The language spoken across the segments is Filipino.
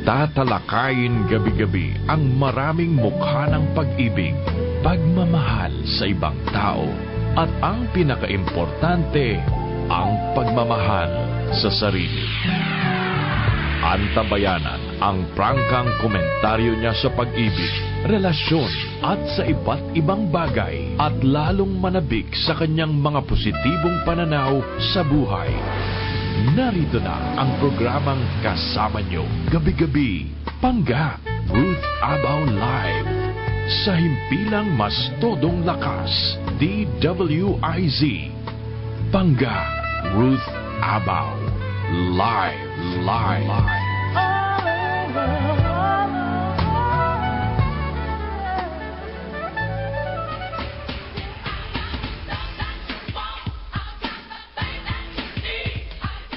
Tatalakayin gabi-gabi ang maraming mukha ng pag-ibig, pagmamahal sa ibang tao, at ang pinakaimportante, ang pagmamahal sa sarili. Antabayanan ang prangkang komentaryo niya sa pag-ibig, relasyon at sa iba't ibang bagay at lalong manabik sa kanyang mga positibong pananaw sa buhay. Narito na ang programang kasama nyo gabi-gabi, Pangga, Ruth Abaw Live. Sa himpilang mas todong lakas, DWIZ. Pangga, Ruth Abaw Live.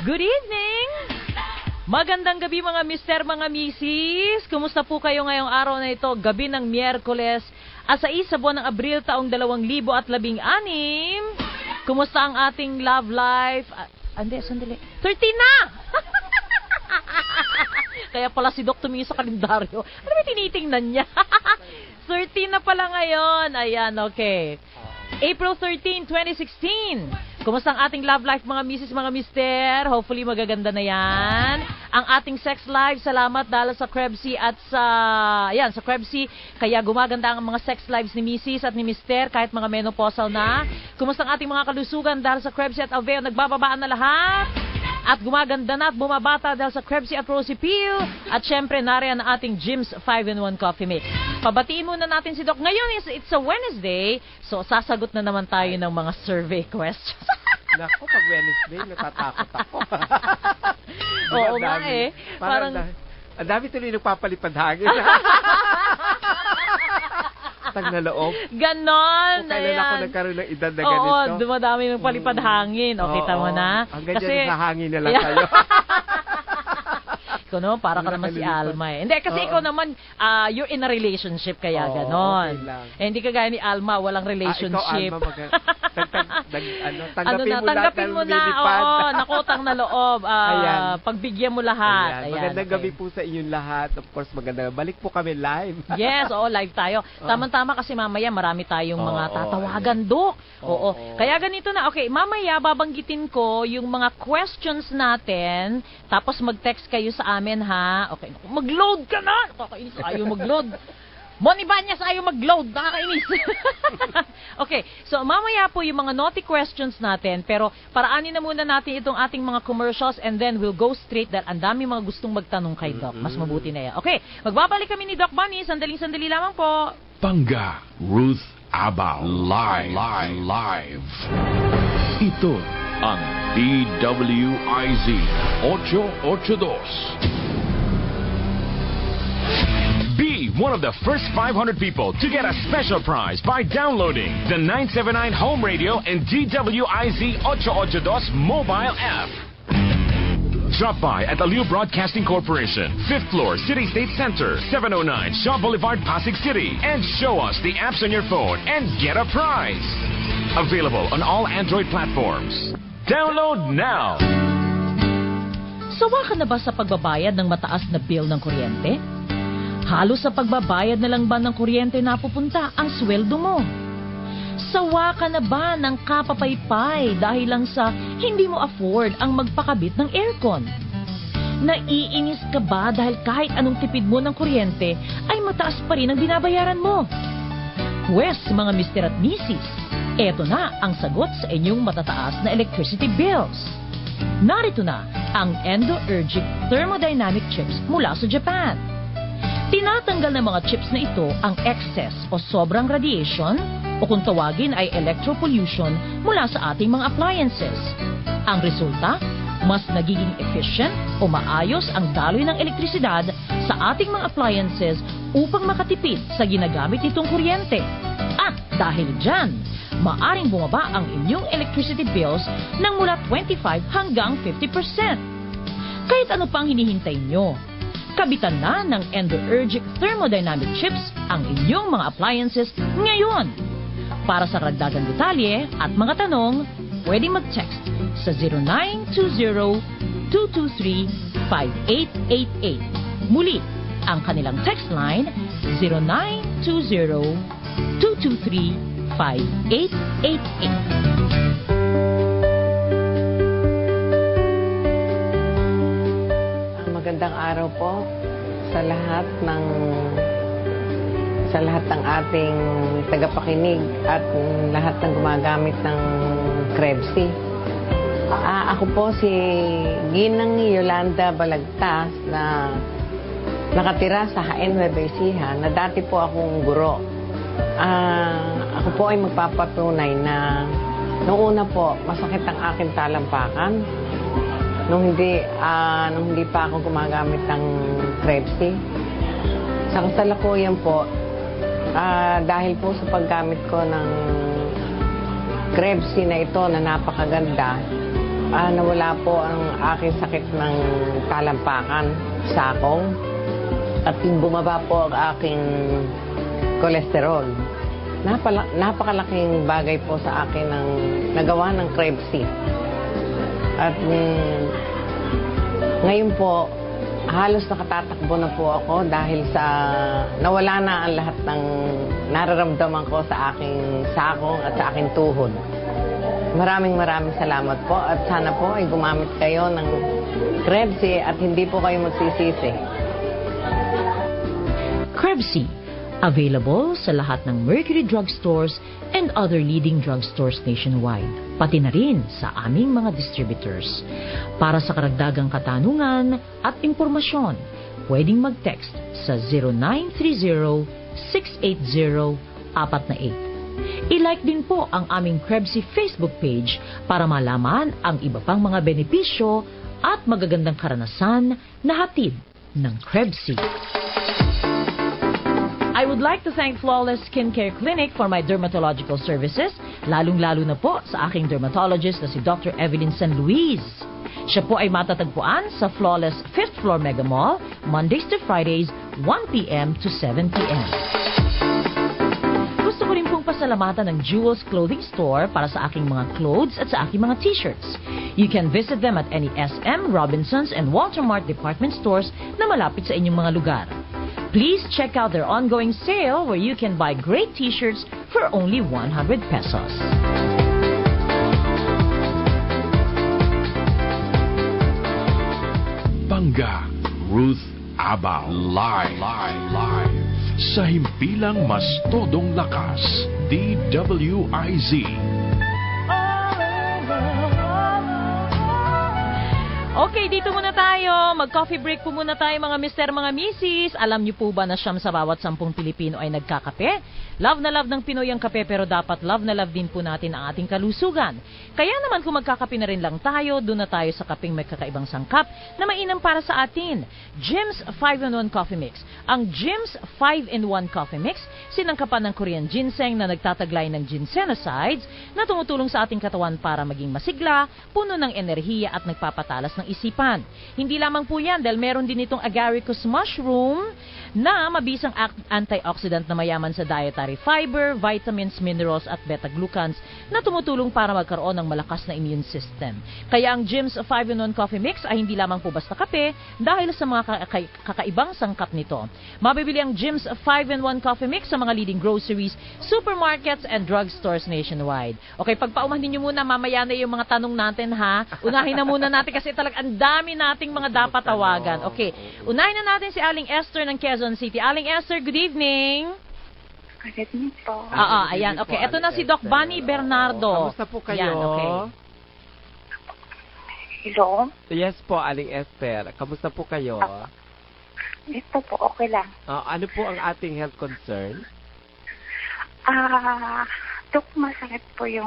Good evening! Magandang gabi mga mister, mga misis. Kumusta po kayo ngayong araw na ito? Gabi ng Miyerkules, asa isa buwan ng Abril taong 2016. Kumusta ang ating love life? Sandali. 13 na! Kaya pala si Doc tumingin sa kalendaryo. Ano ba tinitingnan niya? 13 na pala ngayon. Ayan, okay. April 13, 2016. Kumusta ang ating love life mga misis, mga mister? Hopefully magaganda na yan. Ang ating sex life, salamat dahil sa Krebsy at sa Krebsy. Kaya gumaganda ang mga sex lives ni misis at ni mister kahit mga menopausal na. Kumusta ang ating mga kalusugan dahil sa Krebsy at Aveo? Nagbababaan na lahat. At gumaganda na at bumabata dahil sa Krebsy at Rosy Peel. At syempre, nariyan ang ating Jim's 5-in-1 Coffee Mix. Pabatiin muna natin si Doc. Ngayon, it's a Wednesday, so sasagot na naman tayo ng mga survey questions. Naku, pag Wednesday, natatakot ako. Oo nga eh. Parang ang dami tuloy nagpapalipad hangin. Tag na loob. Ganon. Kung kailan ako nagkaroon ng edad na ganito. Oo, dumadami ng palipad hangin. O, kita mo na. Hanggang dyan sa hangin na lang kayo. Ikaw naman, para ka naman si Alma eh. Hindi, kasi ikaw naman, you're in a relationship, kaya ganon. Okay lang. Hindi kagaya ni Alma, walang relationship. Ikaw, Alma, tanggapin mo lahat ng lumilipad. Oo, nakutang na loob. Pagbigyan mo lahat. Ayan. Magandang gabi po sa inyong lahat. Of course, magandang balik po kami live. Yes, live tayo. Tama-tama kasi mamaya marami tayong mga tatawagan, Dok. Oo. Kaya ganito na. Okay, mamaya babanggitin ko yung mga questions natin. Tapos mag-text kayo sa amin, ha? Okay. Mag-load ka na! Nakakainis. Ayaw mag-load. Moni Banyas, ayaw mag-load. Nakakainis. Okay. So, mamaya po yung mga naughty questions natin. Pero, paraanin na muna natin itong ating mga commercials and then we'll go straight dahil ang dami mga gustong magtanong kay Doc. Mas mabuti na yan. Okay. Magbabalik kami ni Doc Bunny. Sandaling-sandali lamang po. Pangga, Ruth Abaw Live. Ito ang DWIZ 882. Be one of the first 500 people to get a special prize by downloading the 979 Home Radio and DWIZ 882 mobile app. Drop by at Aliu Broadcasting Corporation, 5th floor, City State Center, 709 Shaw Boulevard, Pasig City, and show us the apps on your phone and get a prize. Available on all Android platforms. Download now! Sawa ka na ba sa pagbabayad ng mataas na bill ng kuryente? Halos sa pagbabayad na lang ba ng kuryente napupunta ang sweldo mo? Sawa ka na ba ng kapapaypay dahil lang sa hindi mo afford ang magpakabit ng aircon? Naiinis ka ba dahil kahit anong tipid mo ng kuryente ay mataas pa rin ang binabayaran mo? Pwes, mga mister at misis, eto na ang sagot sa inyong matataas na electricity bills. Narito na ang Endo-Ergic Thermodynamic Chips mula sa Japan. Tinatanggal ng mga chips na ito ang excess o sobrang radiation o kung tawagin ay electropollution mula sa ating mga appliances. Ang resulta, mas nagiging efficient o maayos ang daloy ng elektrisidad sa ating mga appliances upang makatipid sa ginagamit nitong kuryente. At dahil dyan, maaring bumaba ang inyong electricity bills ng mula 25 hanggang 50%. Kahit ano pang hinihintay nyo, kabitan na ng Endo-Ergic Thermodynamic Chips ang inyong mga appliances ngayon. Para sa ragdagang detalye at mga tanong, pwede mag-text sa 0920-223-5888. Muli, ang kanilang text line 0920-223-5888. Magandang araw po sa lahat ng ating tagapakinig at lahat ng gumagamit ng Krebsi. Ako po si Ginang Yolanda Balagtas na nakatira sa Jaén, Nueva Ecija, na dati po akong guro. Ako po ay magpapatunay na noong una po masakit ang aking talampakan nung hindi pa ako gumagamit ng Krebsi. Sa kasalukuyan po, dahil po sa paggamit ko ng Krebsi na ito na napakaganda, nawala po ang aking sakit ng talampakan, sakong, at bumaba po ang aking kolesterol. Napakalaking bagay po sa akin ng nagawa ng Krebsi. At ngayon po, halos nakatatakbo na po ako dahil sa nawala na ang lahat ng nararamdaman ko sa aking sakong at sa aking tuhod. Maraming salamat po at sana po ay gumamit kayo ng Krebsi at hindi po kayo magsisisi. Krebsi, available sa lahat ng Mercury drugstores and other leading drugstores nationwide, pati na rin sa aming mga distributors. Para sa karagdagang katanungan at impormasyon, pwedeng mag-text sa 0930-680-48. I-like din po ang aming Krebsi Facebook page para malaman ang iba pang mga benepisyo at magagandang karanasan na hatid ng Krebsi. I would like to thank Flawless Skincare Clinic for my dermatological services, lalong-lalo na po sa aking dermatologist na si Dr. Evelyn San Luis. Siya po ay matatagpuan sa Flawless 5th Floor Mega Mall, Mondays to Fridays, 1 p.m. to 7 p.m. Gusto ko rin pong pasalamatan ng Jewels Clothing Store para sa aking mga clothes at sa aking mga t-shirts. You can visit them at any SM, Robinsons, and Walter Mart department stores na malapit sa inyong mga lugar. Please check out their ongoing sale where you can buy great t-shirts for only 100 pesos. Bangga, Ruth Abao. Live. Sa himpilang mas todong lakas, DWIZ. Okay, dito muna tayo. Mag-coffee break po muna tayo mga mister, mga misis. Alam niyo po ba na siyam sa bawat 10 Pilipino ay nagkakape? Love na love ng Pinoy ang kape pero dapat love na love din po natin ang ating kalusugan. Kaya naman kung magkakape na rin lang tayo, doon na tayo sa kapeng may kakaibang sangkap na mainam para sa atin. Jim's 5-in-1 Coffee Mix. Ang Jim's 5-in-1 Coffee Mix, sinangkapan ng Korean ginseng na nagtataglay ng ginsenosides na tumutulong sa ating katawan para maging masigla, puno ng enerhiya at nagpapatalas ng isipan. Hindi lamang po yan dahil meron din itong agaricus mushroom na mabisang antioxidant na mayaman sa dietary fiber, vitamins, minerals at beta-glucans na tumutulong para magkaroon ng malakas na immune system. Kaya ang Jim's 5-in-1 Coffee Mix ay hindi lamang po basta kape dahil sa mga kakaibang sangkap nito. Mabibili ang Jim's 5-in-1 Coffee Mix sa mga leading groceries, supermarkets and drugstores nationwide. Okay, pagpaumahin niyo muna, mamaya na yung mga tanong natin ha. Unahin na muna natin kasi talagang ang dami nating mga dapat tawagan. Okay, unahin na natin si Aling Esther ng Quezon City. Aling Esther, good evening. Good evening po. Ayan. Okay, ito na si Doc Bunny Bernardo. Kamusta po kayo? Yan, okay. Hello? Yes po, Aling Esther. Kamusta po kayo? Ito po, okay lang. Ano po ang ating health concern? Dok, masakit po yung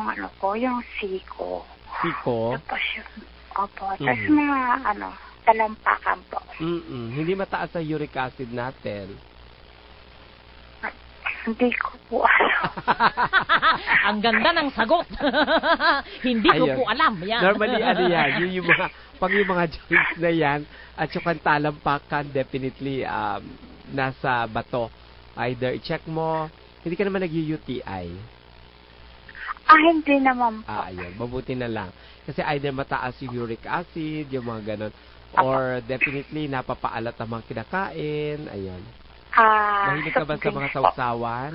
yung siko. Siko? Tapos yung, tapos mga talampakan po. Hindi mataas ang uric acid natin. Hindi ko po alam. Ang ganda ng sagot. Hindi ko po alam. Yan. Normally, yan? Yung mga joints na yan, at saka talampakan, definitely, nasa bato. Either i-check mo, hindi ka naman nag-UTI. Hindi naman po. Ayun, mabuti na lang. Kasi either mataas yung uric acid, yung mga ganon. Or definitely napapaalat ang mga kinakain? Ayan. Mahilig ka ba soft sa mga drinks po. sausawan?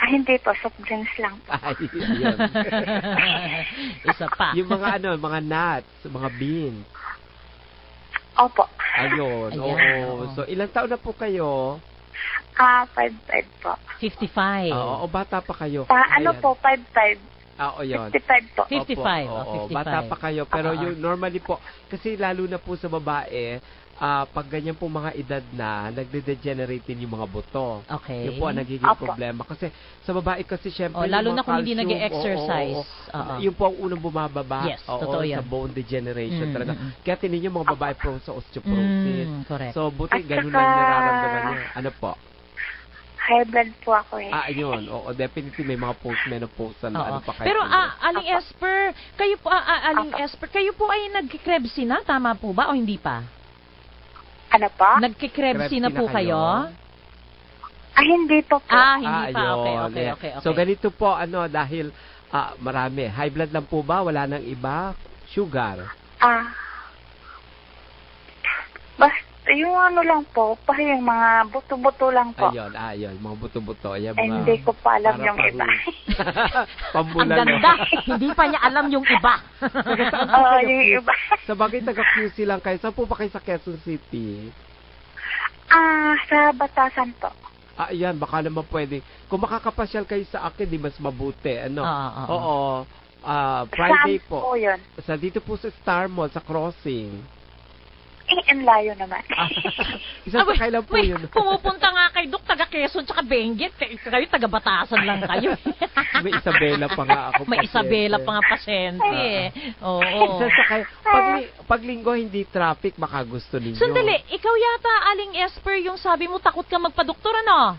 Hindi po, soft drinks lang po. Ay, yun. Isa pa. Yung mga mga nuts, mga beans. Opo. Ayun, Ayan, oo. oo. So, ilang taon na po kayo? 5'5" po. 55. Oo, bata pa kayo. Ano Ayan. po, 5'5". Oo, yun. 55 po. 55. Opo, oo, 55. bata pa kayo. Pero Oo. yung normally po, kasi lalo na po sa babae, pag ganyan po mga edad na, nagde-degenerate din yung mga buto. Okay. Yun po ang nagiging Opo. problema. Kasi sa babae kasi syempre, Lalo yung na mga kung hindi calcium, nag-e-exercise. oo. Yun po ang unang bumababa. Yes, Oo, totoo yan. sa bone degeneration Mm, talaga. mm, mm. Kaya tinin yung mga babae prone sa osteoporosis. Correct. So, buti At ganun saka- lang nararamdaman niya. Ano po? High blood po ako eh. Yun. Oo, definitely may mga postmenopausal na Oo. ano pa kayo. Pero Aling Esper, kayo po Aling Esper, kayo po ay nagkikrebsi na, tama po ba o hindi pa? Ano pa? Nagkikrebsi na po kayo? Hindi po po. Hindi pa. Ayun, Okay. So, ganito po, dahil marami. High blood lang po ba? Wala nang iba? Sugar? Basta yung ano lang po, yung mga buto-buto lang po. Ayun, mga buto-buto. Ayan, Eh, mga, hindi ko pa alam para yung iba. Ang Pambulalo. ganda. Hindi pa niya alam yung iba. Oo, yung iba. Sa bagay, taga-QC lang kayo. Saan po ba kayo sa Quezon City? Sa Batasan po. Ayan, baka naman pwede. Kung makakapasyal kayo sa akin, di mas mabuti. Ano? Oo. Friday Saan po. po yun? Sa dito po sa Star Mall, sa crossing. Ang layo naman. Isang sakay lang po wait, yun. pumupunta nga kay Dok, taga Quezon, tsaka Benguet. Kayo taga Batasan lang kayo. May Isabela pa nga ako. May Isabela pa nga pasyente. Oo. Isang sakay. Pag linggo, hindi traffic, baka gusto ninyo. Sandali, ikaw yata, Aling Esper, yung sabi mo takot ka magpadoktor, ano?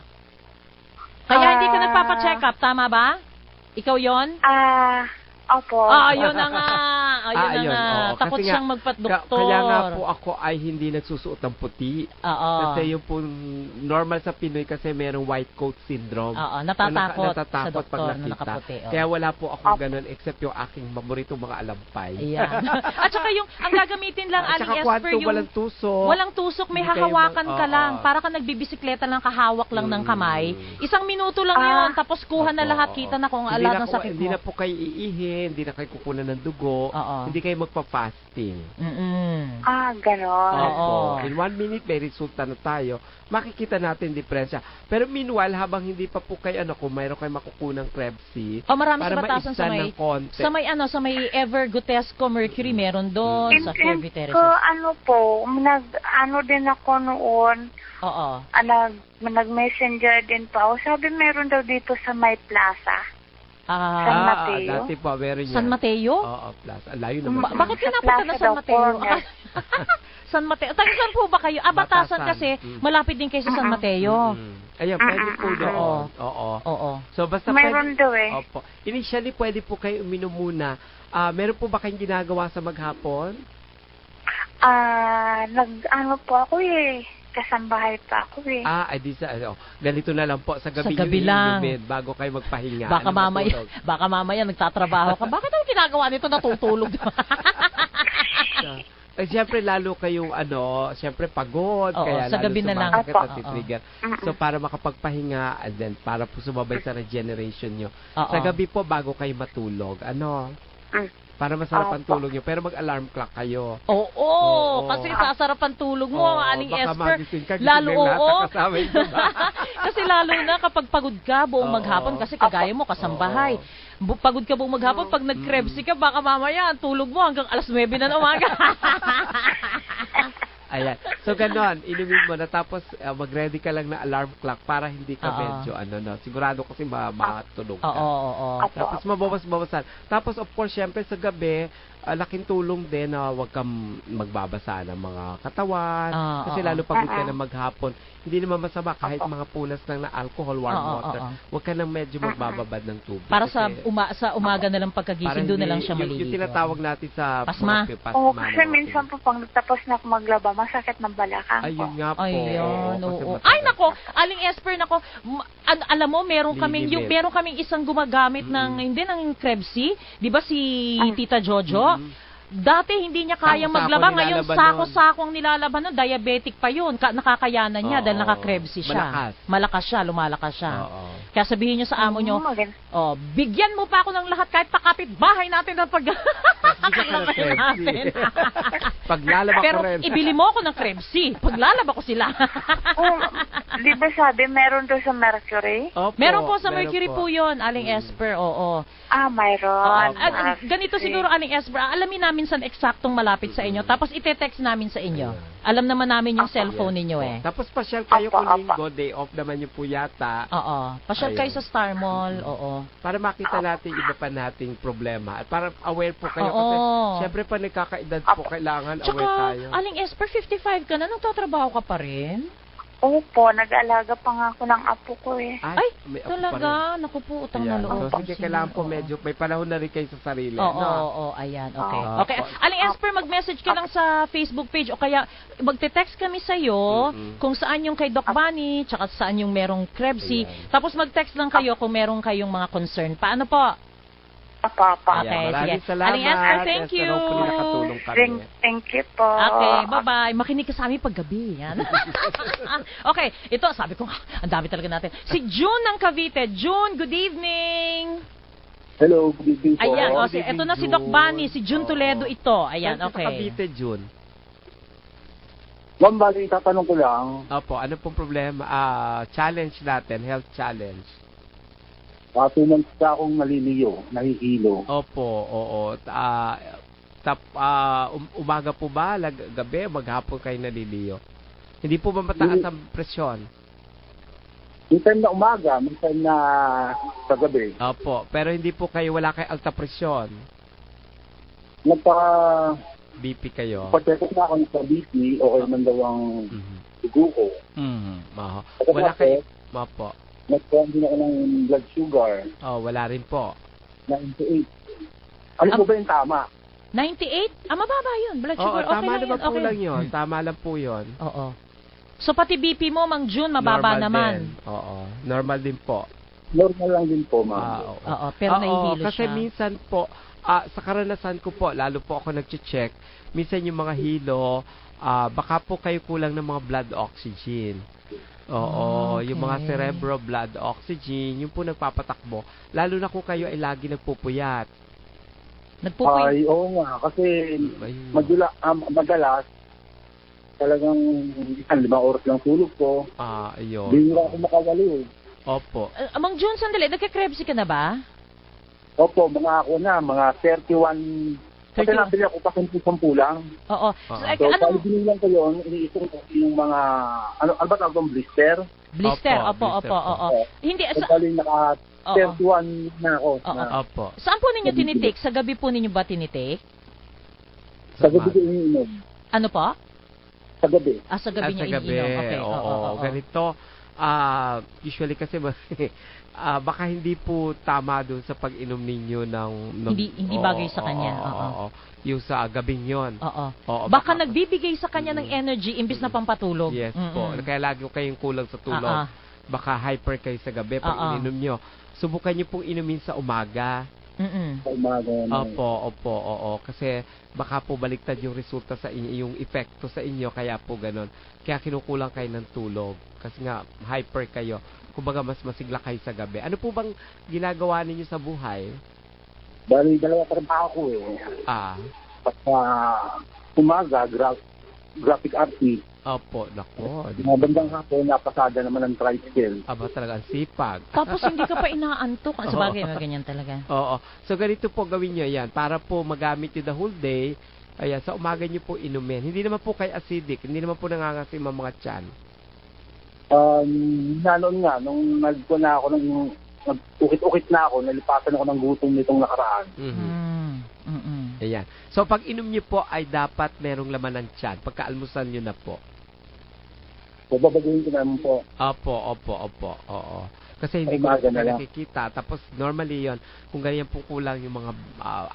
Kaya hindi ka nagpapacheck up, tama ba? Ikaw yon? Opo. Yun na nga. Ayun na nga. oo. Takot Kasi siyang nga, magpadoktor. Kaya nga po ako ay hindi nagsusuot ng puti. Oo. Kasi yung po normal sa Pinoy kasi merong white coat syndrome. Oo, natatakot sa Natatakot doktor pag na nakita. nakaputi. Oo. Kaya wala po akong ganun except yung aking maboritong mga alampay. Ayan. At saka yung, ang gagamitin lang, At Aling saka Esper, kwanto, yung walang tusok. walang tusok, may Hindi kayo hahawakan ka lang. oo. Para ka nagbibisikleta lang, kahawak lang ng kamay. 1 minuto lang yun, tapos kuha na Opo, lahat, oo. kita na kung Hindi lahat na ng po- sakit Hindi mo. na po kayo iihin, hindi na kayo kukunan ng dugo, Oo. hindi kayo magpa-fasting. Ganon. Oo. In 1 minute, may resulta na tayo. Makikita natin diferensya. Pero meanwhile, habang hindi pa po kayo, kung mayroon kayo makukunang Krebs-C, Marami para sa Batasan maisa sa may, ng konti. sa may Evergutesco Mercury, meron doon, sa Fair And Viteres. ano din ako noon, Oo. nag-messenger din pa ako. Sabi meron daw dito sa may plaza. San Mateo? Dati po, meron yan. San Mateo? Oo, plus. Layo naman. Bakit Sa pinapunta na Plaza San daw Mateo? corner. San Mateo. Saan po ba kayo? Batasan Batasan. kasi. Mm. Malapit din kayo sa San Mateo. Ayan, pwede po doon. Oo. Oo. So, basta Meron daw eh. Opo. Initially, pwede po kayo uminom muna. Meron po ba kayong ginagawa sa maghapon? Po ako eh. Kasambahay pa ako eh. Ganito na lang po. Sa gabi, Sa gabi yung lang. inumin bago kayo magpahinga. Baka mamaya nagtatrabaho ka. Bakit ang ginagawa nito natutulog? Siyempre, lalo kayong, siyempre, pagod. Oo, kaya sa lalo gabi na lang. sumakit at Opo. titrigger. So, para makapagpahinga, and then, para po sumabay sa regeneration nyo. Oo. Sa gabi po, bago kayo matulog. Para masarap ang Opo. tulog nyo. Pero mag-alarm clock kayo. Oo, Oo. kasi sasarap ang tulog mo, Aling baka Esper. magising ka, Lalo, gising na lahat oo. ng kasama yung iba. Kasi lalo na kapag pagod ka buong Oo. maghapon, kasi kagaya mo, kasambahay. Pagod ka buong maghapon, pag nag-krebsy ka, baka mamaya, ang tulog mo hanggang alas 9 na ng umaga. Ayan. So, ganon. Inumin mo na. Tapos, mag-ready ka lang na alarm clock para hindi ka Oo. medyo, sigurado kasi matulog ka. Oo. Tapos, mabawas-bawasan. Tapos, of course, syempre, sa gabi, laking tulong din na huwag kang magbabasa ng mga katawan. Kasi lalo pagod ka na maghapon, hindi naman masama kahit mga punas lang na alcohol, warm water. Huwag ka nang medyo magbababad ng tubig. Para sa Kasi sa umaga na lang pagkagising, doon na lang siya maliligo. Yung tinatawag natin sa Pasma. Oo, kasi minsan po pag tapos na ako maglaba, masakit ng balakang ko. Ayun nga po. Ayun, Kasi oo. matagal. Ay nako, Aling Esper nako. Alam mo, meron kaming Lilimit. meron kaming isang gumagamit ng hindi ng Krebsy, 'di ba si Tita Jojo? Dati hindi niya kayang Sako-sako maglaba, ngayon nilalaban sako-sako ang nilalaban nun, diabetic pa yun, nakakayanan niya Oo. dahil nakakrebsi siya. Malakas siya, lumalakas siya. Oo. Kaya sabihin niyo sa amo niyo, Maganda. bigyan mo pa ako ng lahat kahit pakapit bahay natin ng Bigyan ka ng Krebsi. Paglalaba Pero ko rin. ibili mo ako ng Krebsi, paglalaba ko sila. Oh, di ba sabi meron doon sa Mercury? Opo, Meron po sa meron Mercury po yun, Aling Esper, oo. Mayroon. Ganito siguro, Aling Esper, alamin namin saan eksaktong malapit sa inyo, tapos ite-text namin sa inyo. Alam naman namin yung cellphone ninyo eh. Tapos pasyal kayo Apa, kung apa. linggo, day off naman yung po yata. Oo. Pasyal kayo Ayun. sa Star Mall, oo. Para makita natin iba pa nating problema. At para aware po kayo. Oo. Kasi syempre pa nagkakaedad po, kailangan aware Tsaka, tayo. Aling Esper, 55 ka na, nagtatrabaho ka pa rin? Opo, nag-alaga pa nga ako ng apo ko eh. Ay, may apo pa rin. talaga? Naku po, utang na Ayan. loob. So, sige, kailangan po medyo, may panahon na rin kayo sa sarili. Oo, no? oo, ayan, okay. Oo. Okay, Aling Esper, mag-message ka lang sa Facebook page o kaya magte-text kami sa'yo kung saan yung kay Doc Bunny, tsaka saan yung merong Krebsi. Ayan. Tapos mag-text lang kayo kung merong kayong mga concern. Paano po? Papa. Okay, Maraming sige. salamat. Aling Esther, thank Esther, you. hopefully nakatulong kami. Thank you po. Okay, bye-bye. Makinig ka sa amin paggabi. Yan. Okay, ito, sabi ko, ang dami talaga natin. Si June ng Cavite. June, good evening. Hello, good evening po. Ayan, Good ito evening, na si Doc June. Bunny, si June Oo. Toledo ito. Ayan, Saan ka sa okay. Cavite, June? Ma'am, bali, tatanong ko lang, Opo, ano pong problema? Challenge natin, health challenge. 2 months na akong naliliyo, nahihilo. Opo, oo. Umaga po ba, gabi, maghapon kayo naliliyo? Hindi po ba mataas ang presyon? May time na umaga, may time na sa gabi. Opo, pero hindi po kayo, wala kayo alta presyon. BP kayo. Nagpa-check na ako sa BP, okay man daw ang Mhm. dugo ko. Maho. At Wala kasi, kayo, opo. nagkaroon din ako ng blood sugar, Oh, wala rin po. 98. Ano po ba yung tama? 98? Mababa yun. Blood Oo, sugar, okay tama lang naman yun. po Okay. lang yun. Tama lang po yun. Oo. So, pati BP mo, Mang June, mababa Normal naman. din. Oo, normal din po. Normal lang din po, ma'am. Oo. Oo, pero nahihilo kasi siya. minsan po, sa karanasan ko po, lalo po ako nag-check, minsan yung mga hilo, baka po kayo kulang ng mga blood oxygen. Oo, Okay. yung mga cerebral blood oxygen, yung po nagpapatakbo. Lalo na kung kayo ay lagi nagpupuyat. Nagpupuy. Ay, oo nga, kasi Ayun. madalas, talagang 5 oras lang tulog ko. Ayun. Hindi na ako makawali eh. Opo. Mang June, sandali, nagka-Krebsi ka na ba? Opo, mga 31. Kasi 31. nabili ako pa 10 lang. Oo. Oo. So, So, anong palibinin lang ko yun, iniisip ko yung mga, ano ba tawag doon, blister? blister? Opo, Opo, blister opo, po. oo. Hindi, So, bali naka oo. 31 na ako. Oo. Na, Opo. Saan po ninyo tinitik? Sa gabi po ninyo ba tinitik? sa gabi ko iniinom. Ano po? Sa gabi. Sa gabi niyo Sa gabi. iniinom. Okay, Oo, ganito. Usually kasi baka hindi po tama doon sa pag-inom ninyo ng Hindi bagay sa kanya. Oo. Yung sa gabing yon. Oo. Oo, Baka nagbibigay sa kanya ng energy imbis na pampatulog. Yes po. Kaya lagi kayong kulang sa tulog. Baka hyper kayo sa gabi pag ininom nyo. Subukan nyo pong inumin sa umaga. Sa umaga. Opo, oo. Kasi baka po baliktad yung resulta sa inyo, yung epekto sa inyo, kaya po ganun. Kaya kinukulang kayo ng tulog. Kasi nga, hyper kayo. Kumbaga, mas masigla kayo sa gabi. Ano po bang ginagawa ninyo sa buhay? Bali, 2 trabaho ko eh. Pagka umaga, graphic artist. Opo, nako. Mga bandang hapon, napasada naman ng tricycle. Aba, talagang sipag. Tapos hindi ka pa inaantok. Sa bagay, ganyan talaga. Oo. So, ganito po gawin nyo yan. Para po magamit nyo the whole day, ayan, sa umaga nyo po inumin. Hindi naman po kayo acidic. Hindi naman po nangangasim ang mga tiyan. Nanoon nga, nung nagpo na ako nag-ukit-ukit na ako, nalipasan ako ng gutom nitong nakaraan. Ayan. So, pag inom nyo po ay dapat merong laman ng tiyan. Pagkaalmusan nyo na po. So, babaguhin ko naman po. Opo. Oo. Kasi hindi ko Umaga na na lang. nakikita. Tapos normally yon kung ganyan po kulang yung mga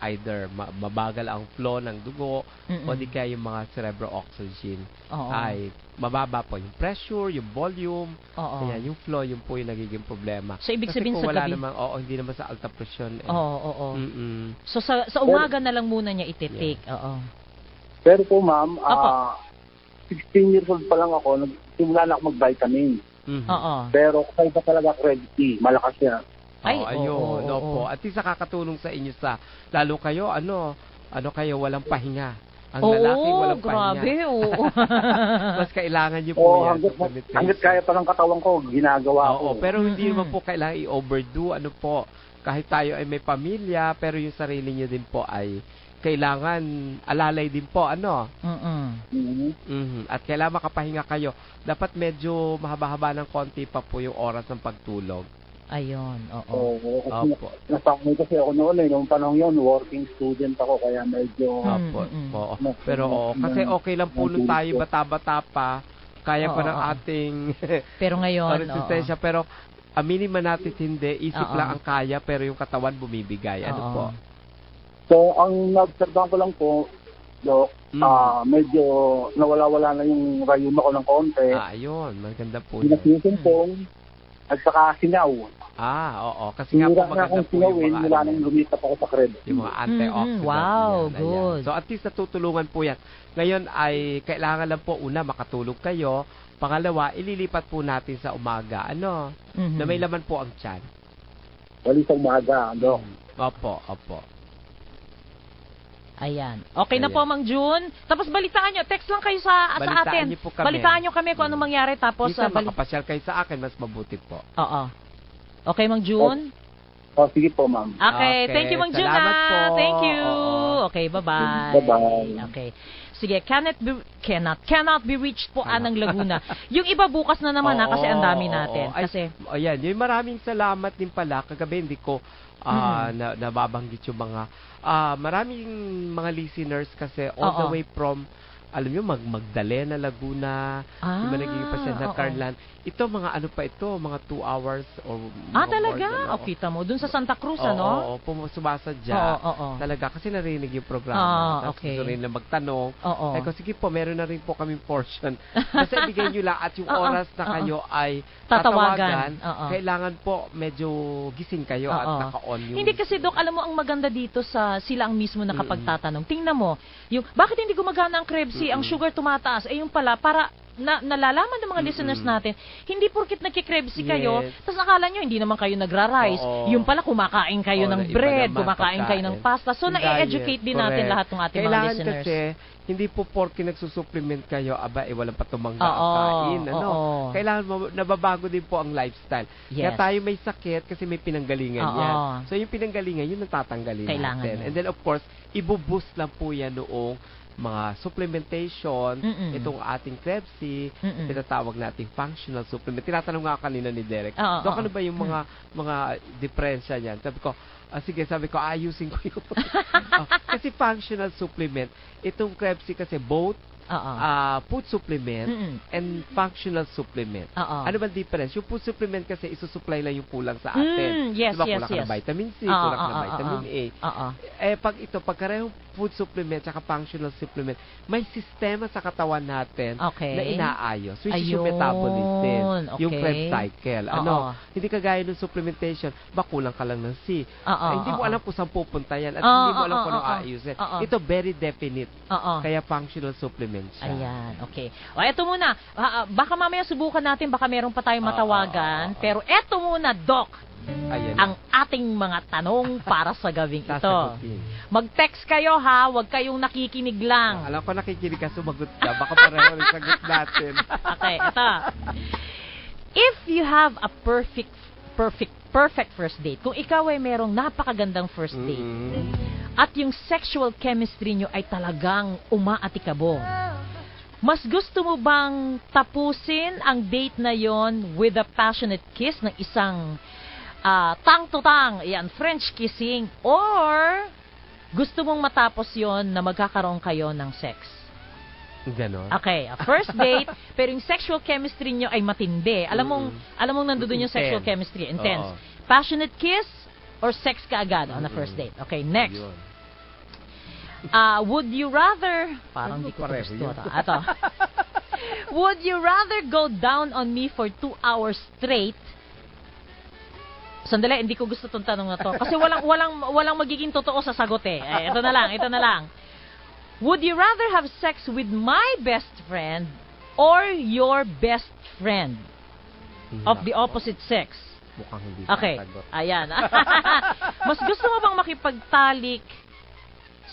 either mabagal ang flow ng dugo o di kaya yung mga cerebral oxygen Oo. ay mababa po yung pressure, yung volume, Oo. kaya yung flow, yung po yung nagiging problema. So, ibig Kasi sabihin kung sa wala gabi? namang, hindi naman sa alta presyon. Oo. Mm-mm. So, sa umaga na lang muna niya iti-take. Oo. Pero po, ma'am, Opo. 16 years old pa lang ako, nagsimula na ako mag-vitamin. Mhm. Oo. Pero kaya pa talaga Krebs, malakas siya. Ay, ayun, oo. opo. At least nakakatulong sa inyo lalo kayo, ano kayo, walang pahinga. Ang lalaki, walang grabe, pahinga. oo. Mas kailangan niyo po Oo, yan. hanggat kaya pa ng katawan ko, ginagawa Oo, ko. pero hindi Mm-mm. naman po kailangan i-overdo. Ano po, kahit tayo ay may pamilya, pero yung sarili niyo din po ay kailangan alalay din po, ano? Mhm. Mhm. At kailangan makapahinga kayo. Dapat medyo mahaba-haba ng konti pa po yung oras ng pagtulog. Ayun, oo. Oo, kasi Opo. nasanay kasi ako noon noong panahon yun, working student ako, kaya medyo... Opo. Mm-mm. Oo. Pero kasi okay lang po nung tayo bata-bata pa. Kaya pa ng Oo. ating Pero ngayon, resistensya. Pero aminin man natin hindi, isip Oo. lang ang kaya, pero yung katawan bumibigay. Ano Oo. po? So, ang na-observe ko lang po, Dok, Mm. medyo nawala-wala na yung rayuma ko ng konti. Ayun. Maganda po yun. Pinakisumpong, at saka singaw. Oo. Kasi nga po Hira na maganda akong po yung sinawin mga, mula nang lumipat ako sa Krebs. yung mga antioxidant. Wow, yan. Ayan. good. So at least natutulungan po yan. Ngayon ay kailangan lang po una makatulog kayo. Pangalawa, ililipat po natin sa umaga. Ano? Mhm. Na may laman po ang tiyan. Wali sa umaga, Dok. Opo. Ayan. Okay na Ayan. po, Mang June. Tapos balitaan nyo. Text lang kayo sa Balitaan atin. niyo po kami. Balitaan nyo kami kung anong mangyari. Tapos, Minsan makapasyal kayo sa akin, mas mabuti po. Oo. Okay, Mang June? Sige po, ma'am. Okay. Thank you, Mang June. Salamat po. Thank you. Oo. Okay, bye-bye. Bye-bye. Okay. Sige, cannot be reached po Anang Laguna. Yung iba bukas na naman kasi ang dami natin. Ay, Kasi, ayan, yung maraming salamat din pala. Kagabi hindi ko nababanggit yung mga maraming mga listeners kasi all the Oo. way from alam nyo, Magdalena, Laguna, yung mga naging pasyente na oo. Carlan. Ito, mga ano pa ito, mga 2 hours or mga talaga? more than, O, kita mo. Dun sa Santa Cruz, Oo, ano? sumasadya. Oo. Talaga, kasi narinig yung programa. Tapos Okay. gusto rin na magtanong. Oo. Ay ko, sige po, meron na rin po kaming portion. Kasi ibigay nyo lang at yung Oo, oras na oo. kayo ay Tatawagan. tatawagan, Oo. kailangan po medyo gising kayo at Oo. naka-on yung... Hindi kasi, Dok, alam mo, ang maganda dito sa sila ang mismo nakapagtatanong. Tingnan mo, yung, bakit hindi gumagana ang Krebs? Ang sugar tumataas. Yung pala, para nalalaman ng mga listeners natin, hindi porkit nagkikrebsi kayo, Yes. tapos akala nyo, hindi naman kayo nagra-rice. Oo. Yung pala, kumakain kayo Oo, ng iba bread, naman kumakain kayo ng pasta. So, Yung na-educate diet, din natin correct. lahat ng ating mga Kailangan listeners. kasi, hindi po porke nagsusupplement kayo, walang patumangga Oo, ang kain. Ano? oo. Kailangan nababago din po ang lifestyle. Kaya Yes. tayo may sakit kasi may pinanggalingan Oo. yan. So, yung pinanggalingan, yun ang tatanggalin Kailangan natin. yan. And then, of course, ibuboost lang po yan noong mga supplementation, itong ating Krebs, tinatawag nating functional supplement. Tinatanong nga kanina ni Derek, Oo, Dok, oo. ano ba yung mga diferensya niyan? Sabi ko, ayusin ko yung... kasi functional supplement, itong Krebs kasi both food supplement and functional supplement. Ano ba difference? Yung food supplement kasi isusupply lang yung kulang sa atin. Yes, diba, yes, kulang ka yes. ng vitamin C, kulang ka ng vitamin A. Pag karehong food supplement at functional supplement, may sistema sa katawan natin na inaayos, which is yung Ayun, metabolism, yung okay. Krebs cycle. Hindi kagaya ng supplementation, kulang ka lang ng C. Hindi mo alam kung saan pupunta yan at hindi mo alam kung anong aayusin. Ito very definite. Kaya functional supplement siya. Ayan, okay. O, eto muna. Baka mamaya subukan natin, baka meron pa tayong matawagan. Pero eto muna, Doc, Ayan. ang ating mga tanong para sa gabing ito. Sasagutin. Mag-text kayo ha, huwag kayong nakikinig lang. Alam ko nakikinig ka, sumagot ka. Baka pareho rin sagot natin. Okay, ito. If you have a perfect first date, kung ikaw ay merong napakagandang first date, at yung sexual chemistry nyo ay talagang umaatikabong, mas gusto mo bang tapusin ang date na yon with a passionate kiss ng isang tang-to-tang, yan, French kissing, or gusto mong matapos yon na magkakaroon kayo ng sex? Ganon. Okay, first date, pero yung sexual chemistry nyo ay matindi. Alam mong nandoon yung sexual Intense. chemistry, intense. Oo. Passionate kiss or sex ka agad on the first date. Okay, next. Yun. Would you rather... Parang di ko pareho gusto. yun. Ito. Would you rather go down on me for 2 hours straight? Sandali, hindi ko gusto itong tanong na to. Kasi walang magiging totoo sa sagot eh. Ito na lang. Would you rather have sex with my best friend or your best friend of the opposite sex? Mukhang hindi Okay, sasagot. ayan. Mas gusto mo bang makipagtalik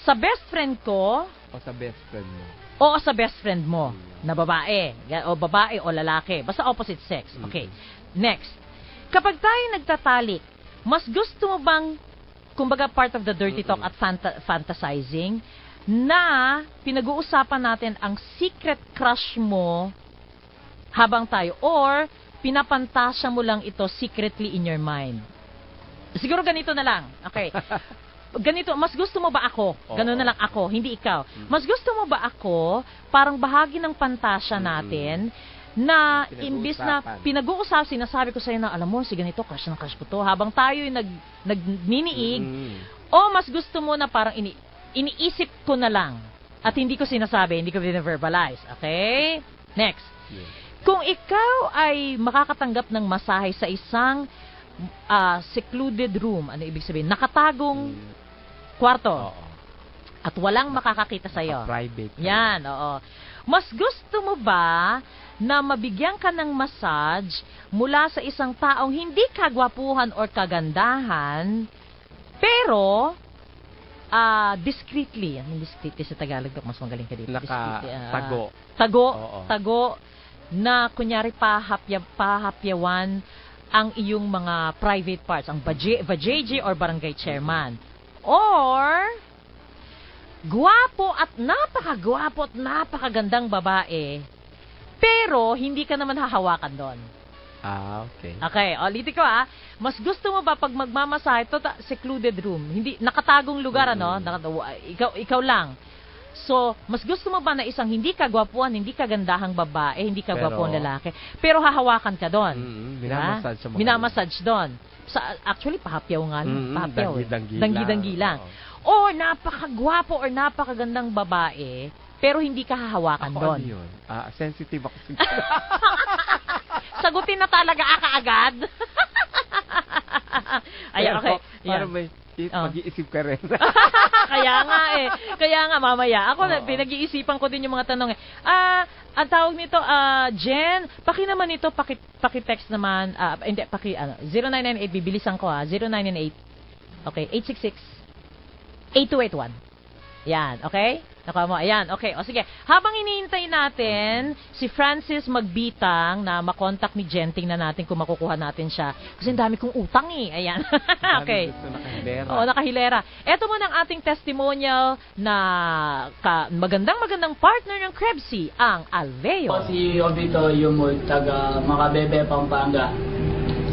sa best friend ko O sa best friend mo. o sa best friend mo na babae? O babae o lalaki. Basta opposite sex. Okay. Next. Kapag tayo nagtatalik, mas gusto mo bang, kumbaga part of the dirty talk at fantasizing, na pinag-uusapan natin ang secret crush mo habang tayo, or pinapantasya mo lang ito secretly in your mind? Siguro ganito na lang. Okay. Ganito, mas gusto mo ba ako? Ganun na lang ako, hindi ikaw. Mas gusto mo ba ako, parang bahagi ng pantasya natin, na imbis na pinag-uusap, sinasabi ko sa'yo na, alam mo, si ganito, crush na crush ko to, habang tayo'y nagniniig, o mas gusto mo na parang iniisip ko na lang, at hindi ko sinasabi, hindi ko verbalize. Okay? Next. Kung ikaw ay makakatanggap ng masahe sa isang secluded room, ano ibig sabihin? Nakatagong kwarto. At walang makakakita sa'yo. Private. Yan, oo. Mas gusto mo ba na mabigyan ka ng massage mula sa isang taong hindi kagwapuhan or kagandahan, pero discreetly. Ano discreetly sa Tagalog? Mas magaling ka dito. Tago. Tago na kunyari pahapyawan ang iyong mga private parts, ang vajayjay or barangay chairman. Or gwapo at napakagandang babae, pero hindi ka naman hahawakan doon. Okay. Okay, ulitin ko Mas gusto mo ba pag magmamasahe, secluded room, hindi nakatagong lugar ikaw lang. So, mas gusto mo ba na isang hindi kagwapuan, hindi kagandahang babae, hindi kagwapuan lalaki, pero hahawakan ka doon? Minamassage sa mga minamassage doon. Actually, pahapyaw nga lang. Pahapyaw. Danggi-danggi lang. O napakagwapo or napakagandang babae, pero hindi ka hahawakan doon. Ano yun? Sensitive ako. Sagutin na talaga kaagad. Ay, okay. Para may mag-iisip ka rin. Kaya nga mamaya. Ako, pinag-iisipan ko din yung mga tanong ang tawag nito, Jen, naman ito, paki-text naman, hindi, 0998, bibilisan ko 0998, okay, 866-8281. Yan, okay? Nakuha mo, ayan, okay. O sige, habang hinihintay natin si Francis magbitang na makontak ni Jen, tingnan natin kung makukuha natin siya. Kasi ang dami kong utang Ayan. Okay. Nakahilera. Ito muna ang ating testimonial na magandang partner ng Krebsy, ang Alveo. Ako si Obito Yumul, taga Macabebe, Pampanga.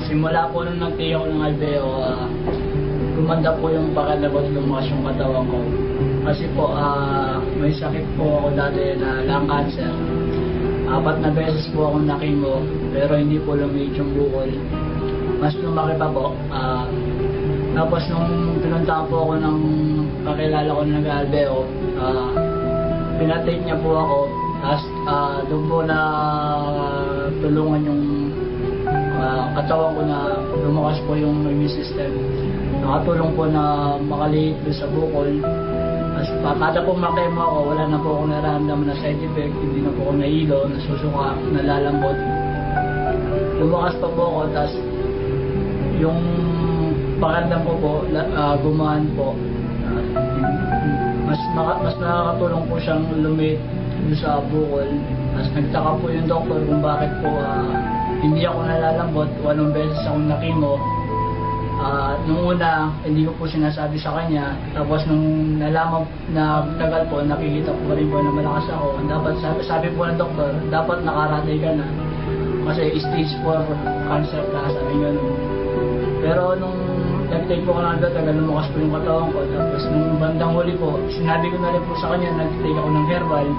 Simula po nung nagtiyak ko ng Alveo, gumanda po yung pakilabot, lumakas yung katawan ko. Kasi po, may sakit po ako dati na lung cancer. 4 na beses po akong nakimo, pero hindi po lumiit yung bukol. Mas lumaki pa po. Tapos nung pinuntahan po ako ng kakilala ko na nag-Alveo, pinatake niya po ako. Tapos doon po na tulungan yung katawan ko na lumakas po yung immune system. Nakatulong po na makaliit doon sa bukol. Kada po makemo ako, wala na po akong nararamdaman na side effect, hindi na po ako nahilo, nasusuka, nalalambot. Lumakas pa po ako, tapos yung pakiramdam ko po, gumaan po. Mas nakakatulong po siyang lumit sa bukol. Tapos nagtaka po yung doktor kung bakit po hindi ako nalalambot, 8 beses akong nakimo. Nung una, hindi ko po sinasabi sa kanya. Tapos nung nalaman na tagal po, nakikita ko rin po na malakas ako. Dapat sabi po ng doktor, dapat nakaratay ka na. Kasi stage 4 cancer ka, sabi nga nun. Pero nung nag-take po ko ng tagal, lumakas po yung katawan ko. Tapos nung bandang huli po, sinabi ko na rin po sa kanya, nag-take ako ng herbal.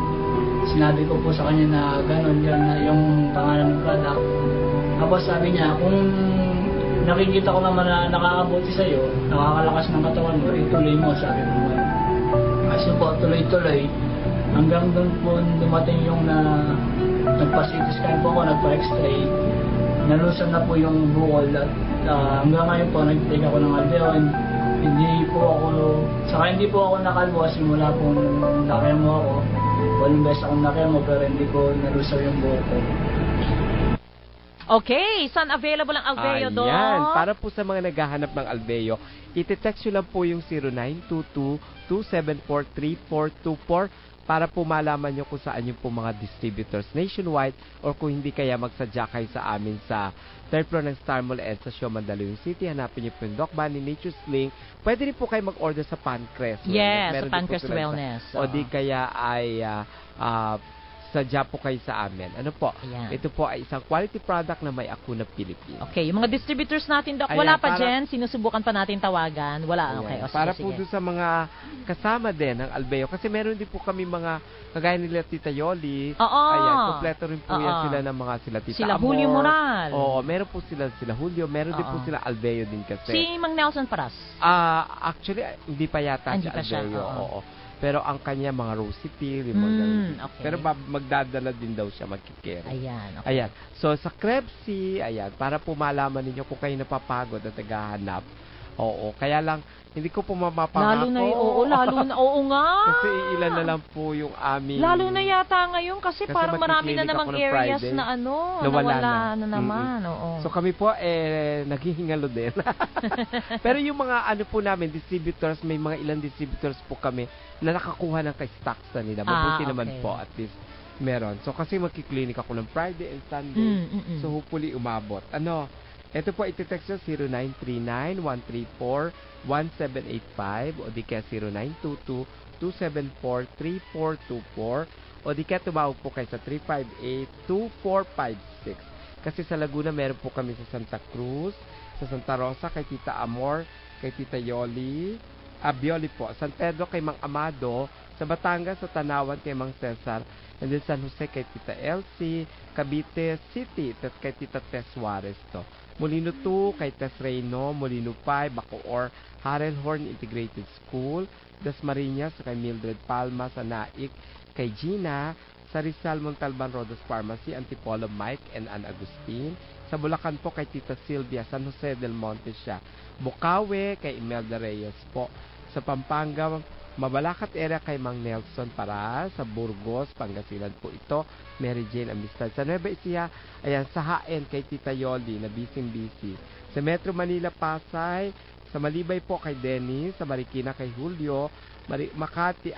Sinabi ko po sa kanya na gano'n yan na yung pangalan ng product. Tapos sabi niya, kung nakikita ko naman na nakakabuti sa'yo, nakakalakas ng katawan mo, ituloy mo, sabi ko mo. Kasi po, tuloy-tuloy. Hanggang doon po dumating yung nagpa-CT scan po ako, nagpa-x-ray. Nalusan na po yung bukol at hanggang ngayon po, nag-take ako ng Albeo. Hindi po ako nakalbo simula po nung nakemo ako. Walang beses akong nakemo pero hindi ko nalusaw yung buhok ko. Okay, saan available ang Albeo doon? Ayan, para po sa mga naghahanap ng Albeo, iti-text nyo lang po yung 0922-274-3424 para po malaman nyo kung saan yung po mga distributors nationwide or kung hindi kaya magsadya kayo sa amin sa 3rd floor ng Star Mall and sa Shaw Mandaluyong City. Hanapin nyo po yung Doc Bunny Nature's Link. Pwede rin po kayo mag-order sa Pancrest. Yes, Meron sa Pancrest Wellness. O di kaya ay sadya po kayo sa amin. Ano po? Ayan. Ito po ay isang quality product na may Akuna Philippines. Okay, yung mga distributors natin, Doc, Ayan, wala pa dyan. Sinusubukan pa natin tawagan. Wala, okay. O, Para sige, po doon sa mga kasama din ng Albeo. Kasi meron din po kami mga kagaya nila Tita Yoli. Oo. Ayan, kompleto rin po yan sila ng mga sila Tita Sila Amor. Julio Moral. Oo, meron po sila Julio. Meron din po sila Albeo din kasi. Si Mang Nelson Paras. Actually, hindi pa yata Hindi si pa siya, Albeo. oo. Oo. Pero ang kanya mga Rosy Pill, yung mga ganun. Okay. Pero magdadala din daw siya, magkikere. Ayan, okay. Ayan. So, sa Krebsy, ayan, para po malaman ninyo kung kayo napapagod at naghahanap. Oo. Kaya lang, hindi ko po mapapangako. Lalo na, oo nga. Kasi ilan na lang po yung aming... Lalo na yata ngayon kasi parang marami na magki-clinic namang ako ng areas Friday, na nawala na naman. Oo. So kami po, naghihingalo din. Pero yung mga ano po namin, distributors, may mga ilang distributors po kami na nakakuha ng kay-stocks na nila. Mabuti naman po, at least meron. So kasi magki-clinic ako ng Friday and Sunday. So hopefully umabot. Ito po, iti-text nyo 0939-134-1785 o di kaya 0922-274-3424 o di kaya tumawag po kayo sa 358-2456. Kasi sa Laguna, meron po kami sa Santa Cruz, sa Santa Rosa, kay Tita Amor, kay Tita Yoli, Bioli po, San Pedro kay Mang Amado, sa Batangas, sa Tanawan kay Mang Cesar, and then San Jose kay Tita Elsie, Cavite City kay Tita Tess Juarez to. Molino 2 kay Tess Reyno, Molino 5, Bacoor, Harelhorn Integrated School, Dasmariñas kay Mildred Palma, sa Naik kay Gina, sa Rizal Montalban Rodas Pharmacy, Antipolo Mike and Ann Agustin, sa Bulacan po kay Tita Silvia, San Jose del Monte siya, Bukawe kay Imelda Reyes po, sa Pampanga, Mabalacat area kay Mang Nelson para sa Burgos, Pangasinan po ito, Mary Jane Amistad. Sa Nueva Ecija, ayan, sa Haen kay Tita Yoli na busy. Sa Metro Manila, Pasay, sa Malibay po kay Dennis, sa Marikina kay Julio, Makati,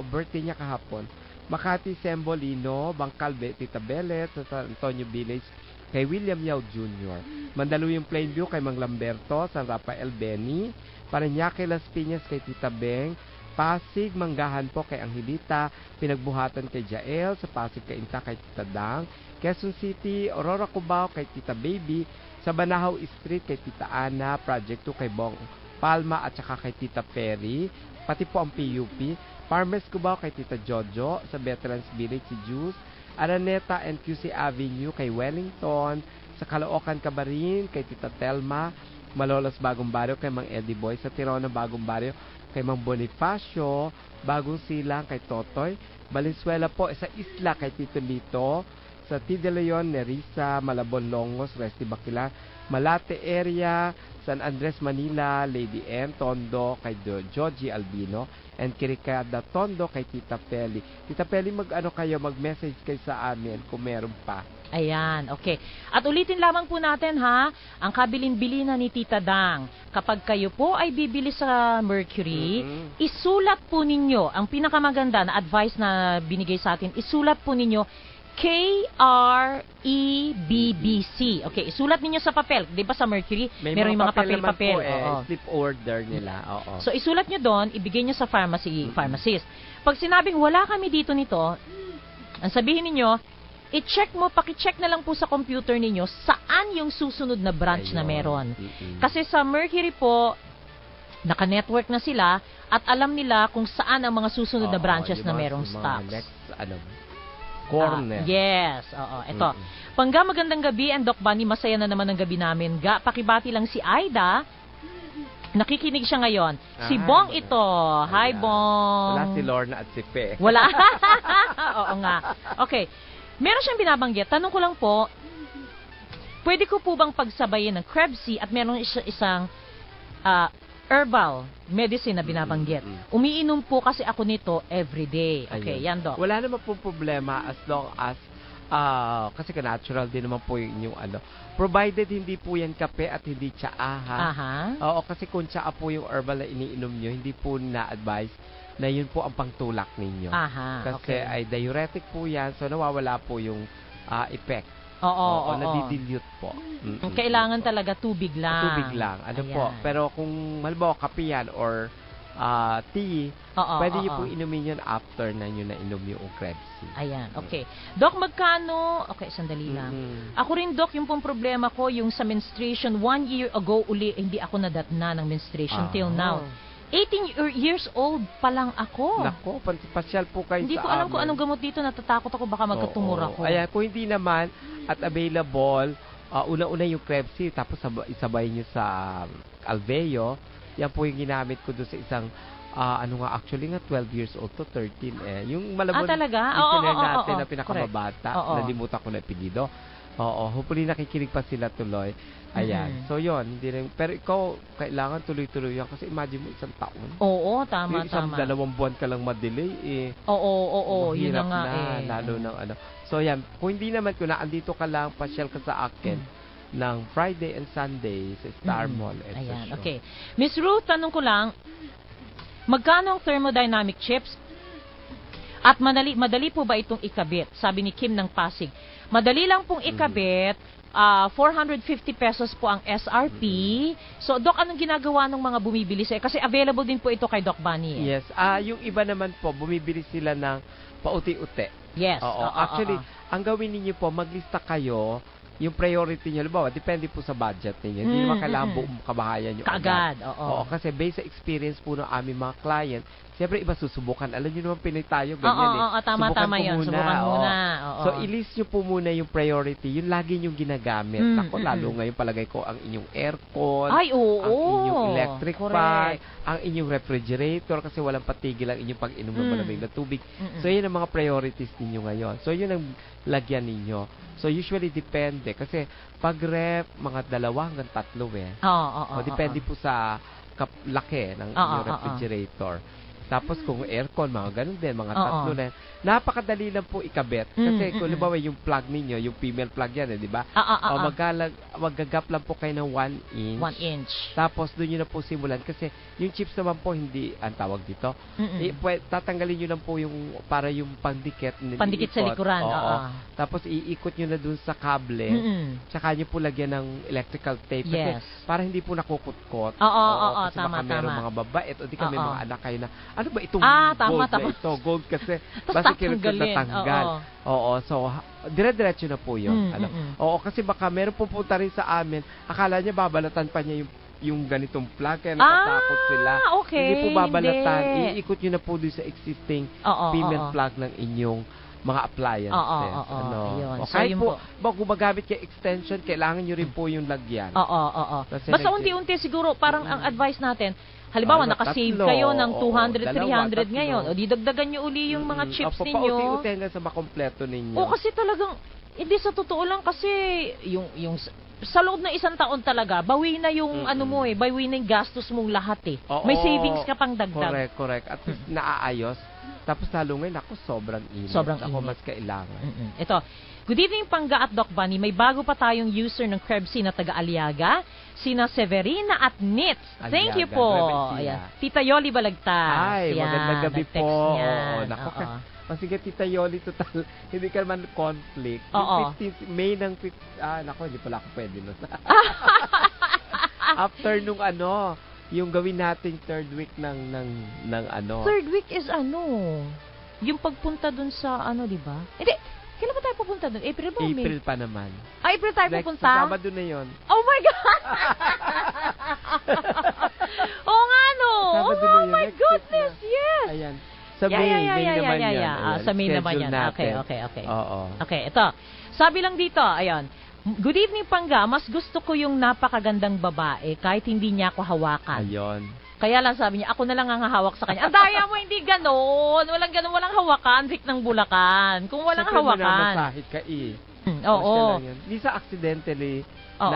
birthday niya kahapon. Makati, Sembolino, Bangkalbe, Tita Belet, sa San Antonio Village kay William Yao Jr. Mandaluyong Plainview kay Mang Lamberto, San Rafael Beni, Parañaque, Las Piñas kay Tita Beng, Pasig, Manggahan po kay Angelita, Pinagbuhatan kay Jael, sa Pasig kay Inta kay Tita Dang, Quezon City, Aurora Cubao kay Tita Baby, sa Banahaw Street kay Tita Ana, Project 2 kay Bong Palma at saka kay Tita Perry, pati po ang PUP, Farmers Cubao kay Tita Jojo, sa Veterans Village si Juice, Araneta and QC Avenue kay Wellington, sa Caloocan Cabarin kay Tita Telma, Malolos Bagong Barrio kay Mang Eddie Boy, sa Tirona Bagong Barrio kay Mang Bonifacio, Bagong Silang kay Totoy, Valenzuela po sa Isla kay Tito Lito, sa T. De Leon, Nerissa, Malabon, Longos, Resti Baquilar, Malate area, San Andres, Manila, Lady M, Tondo kay Georgie Albino, and Kirikada Tondo kay Tita Peli. Tita Peli, mag-message kayo sa amin kung meron pa. Ayan, okay. At ulitin lamang po natin ang kabilin-bilinan ni Tita Dang. Kapag kayo po ay bibili sa Mercury, isulat po ninyo, ang pinakamaganda na advice na binigay sa atin, isulat po ninyo KREBBC. Okay, isulat ninyo sa papel. Di ba sa Mercury, meron yung mga papel-papel. Slip order nila. Oo. So isulat nyo doon, ibigay nyo sa pharmacist. Pag sinabing wala kami dito nito, ang sabihin ninyo, paki-check na lang po sa computer ninyo saan yung susunod na branch na meron. Kasi sa Mercury po, naka-network na sila at alam nila kung saan ang mga susunod na branches na merong stocks. Next, corner. Yes, oo. Ito. Pangga, magandang gabi. And Doc Bunny, masaya na naman ang gabi namin. Ga, pakibati lang si Aida. Nakikinig siya ngayon. Si Bong ito. Hi, Bong. Wala si Lorna at si Pe. Wala. Oo nga. Okay. Meron siyang binabanggit. Tanong ko lang po, pwede ko po bang pagsabayin ng Krebs at meron isang herbal medicine na binabanggit. Umiinom po kasi ako nito everyday. Okay, yan, Doc. Wala naman po problema as long as kasi natural din naman po yung ano. Provided hindi po yan kape at hindi tsaa, ha? Aha. Oo, kasi kung tsaa po yung herbal na iniinom nyo, hindi po na-advise na yun po ang pangtulak ninyo. Aha, Kasi okay. ay diuretic po yan, so nawawala po yung effect. Oo. Nadidilute po. Kailangan talaga tubig lang. Tubig lang. Ano Ayan. po. Pero kung halimbawa kape yan or tea, pwede nyo pong inumin yun after na nyo na-inom yung Krebs. Ayan, okay. Doc, magkano? Okay, sandali lang. Ako rin, Doc, yung pong problema ko, yung sa menstruation, 1 year ago uli, hindi ako nadatna ng menstruation till now. 18 years old pa lang ako. Nako, pasyal po kayo Hindi sa ko alam amin. kung anong gamot dito. Natatakot ako, baka magkatumor ako. Ayan, kung hindi naman at available, una-una yung Krebs, tapos isabay nyo sa Alveo. Yan po yung ginamit ko doon sa isang actually nga 12 years old to 13 Yung malabon talaga? natin na pinakamabata. Nalimutan ko na apelyido. Hopefully nakikinig pa sila tuloy. Ayan. So yon, hindi rin. Pero ikaw, kailangan tuloy-tuloy yan. Kasi imagine mo, isang taon. Oo, tama, yung isang 2 buwan ka lang madelay, Oo, yun na nga lalo ng ano. So yan, kung hindi naman, kung naandito ka lang, pasyal ka sa akin ng Friday and Sunday sa Star Mall. Ayan, okay. Miss Ruth, tanong ko lang, magkano ang thermodynamic chips? At madali po ba itong ikabit? Sabi ni Kim ng Pasig. Madali lang pong ikabit. 450 pesos po ang SRP. So, Doc, anong ginagawa ng mga bumibili sa'yo? Kasi available din po ito kay Doc Bunny. Yes. Yung iba naman po, bumibili sila ng pauti-uti. Yes. Actually, ang gawin niyo po, maglista kayo yung priority niyo. Halimbawa, depende po sa budget niyo. Hindi naman kailangan buong kabahayan nyo kaagad. Oo, kasi based sa experience po ng aming mga client, siyempre iba susubukan. Alam niyo naman, Pinay tayo, ganyan tama yun. Subukan muna. So, ilist nyo po muna yung priority. Yun lagi yung ginagamit. Ako, lalo ngayon palagay ko ang inyong aircon, Ay, oo. ang inyong electric fan, ang inyong refrigerator, kasi walang patigil ang inyong pag-inom ng malamig na tubig. So, yun ang mga priorities ninyo ngayon. So, yun ang lagyan ninyo. So, usually, depende. Kasi, pag ref, mga 2 hanggang 3 depende po sa laki ng inyong refrigerator. Tapos kung aircon, mga ganun din, mga 3 na. Napakadali lang po ikabit. Kasi kung halimbawa yung plug ninyo, yung female plug yan, di ba? Magagap lang po kayo ng 1 inch. 1 inch. Tapos doon nyo na po simulan. Kasi yung chips naman po, hindi, ang tawag dito, tatanggalin nyo lang po yung, para yung pandikit. Pandikit sa likuran. Tapos iikot nyo na doon sa kable. Tsaka nyo po lagyan ng electrical tape. Kasi para hindi po nakukutkot. Kasi baka merong mga babait o di kami mga anak kayo na, ano ba itong gold na ito? Gold kasi basta natanggal. So dire-diretso na po yun. Kasi baka meron pupunta rin sa amin, akala niya babalatan pa niya yung ganitong plug, kaya natatakot sila. Okay, hindi po babalatan. Iikot nyo na po din sa existing female plug ng inyong mga appliances. Kahit po, gumagamit kayo extension, kailangan nyo rin po yung lagyan. Basta unti-unti siguro, parang ang advice natin, halimbawa, nakasave kayo ng 200, 300 ngayon. O, didagdagan nyo uli yung mga chips ninyo. Pauti-uti hanggang sa makompleto ninyo. O, kasi talagang, hindi sa totoo lang kasi, yung sa loob ng 1 taon talaga, bawi na yung bawi na yung gastos mong lahat eh. May savings ka pang dagdag. Correct. At least naaayos. Tapos lalo ngayon, sobrang init. Ako mas kailangan. Ito, good evening Pangga at Doc Bunny. May bago pa tayong user ng Krebs na taga-Aliaga, sina Severina at Nitz. Thank you po. Ayan. Tita Yoli Balagtas. Ay, magandang gabi po. Nako. Sige, Tita Yoli, total, hindi ka naman conflict. Yung 15, May ng 15, nako, hindi pala ako pwede nun. After nung yung gawin nating 3rd week ng 3rd week is yung pagpunta dun sa di ba? Hindi, kailan ba tayo pupunta dun? April ba? April pa naman. April tayo pupunta? Sa Sabado na yun. Oh my God! Oo nga, no? Sabado Oh my goodness, yes! Ayan. Sa May, May naman yan. Sa May naman Schedule yan. natin. Okay. Oo. Okay, ito. Sabi lang dito, ayan. Good evening, Pangga. Mas gusto ko yung napakagandang babae kahit hindi niya ako hawakan. Ayun. Kaya lang sabi niya, ako na lang ang hahawak sa kanya. Ang daya mo, hindi ganon. Walang ganon, walang hawakan. Rick ng Bulacan. Kung walang Siyempre, hawakan. minamassahit ka Oo. Hindi sa accidentally Oo.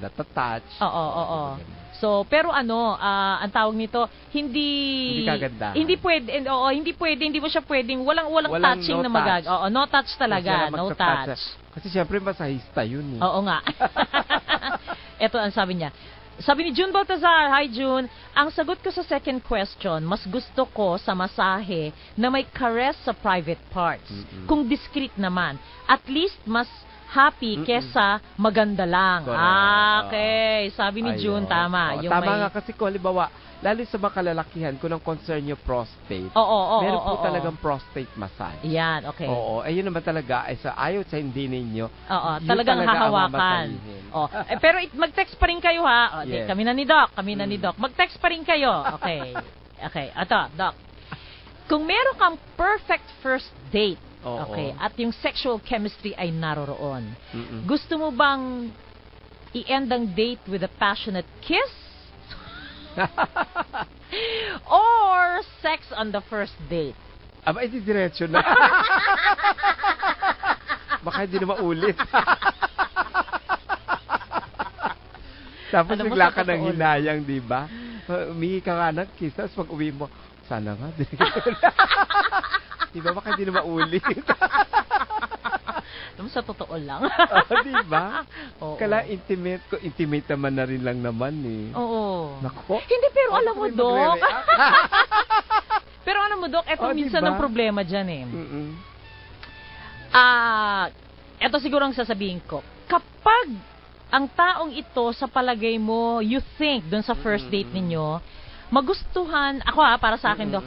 natatouch. Oo. So, pero ang tawag nito, hindi kagandahan. hindi mo siya pwedeng, walang touching no na touch. Oo, no touch talaga, no touch. Kasi syempre masahista yun eh. Oo nga. Ito ang sabi niya. Sabi ni June Baltazar, hi June, ang sagot ko sa second question, mas gusto ko sa masahe na may caress sa private parts. Kung discreet naman, at least mas happy kesa maganda lang. Correct. Okay. Sabi ni June, tama. Yung tama may... nga kasi kung halimbawa, lalo sa mga kalalakihan, kung ang concern nyo prostate, Oo, meron po talagang prostate massage. Yan, okay. Oo, ayun naman talaga, ay sa ayaw sa hindi ninyo, Oo, yun talagang talaga ang hahawakan. mamasahihin. Pero mag-text pa rin kayo ha. Yes. Kami na ni Doc. Mag-text pa rin kayo. Okay. Ito, Doc. Kung meron kang perfect first date, okay, at yung sexual chemistry ay naroroon, gusto mo bang i-end ang date with a passionate kiss? Or sex on the first date? Aba, iti diretso na. Baka hindi na maulit. Tapos Alam mo, bigla sa ka ng totoo hinayang, di ba? Humingi ka nga ng kiss, tapos pag uwi mo, sana nga, di ba? Baka hindi na maulit. Sa totoo lang. Di ba? Kala intimate naman na rin lang naman eh. Oo. Nako. Hindi, pero alam mo, Doc. Pero alam mo, Doc, eto minsan diba? ang problema dyan eh. Eto siguro ang sasabihin ko. Kapag ang taong ito sa palagay mo, you think, dun sa first date ninyo, magustuhan, ako para sa akin, Doc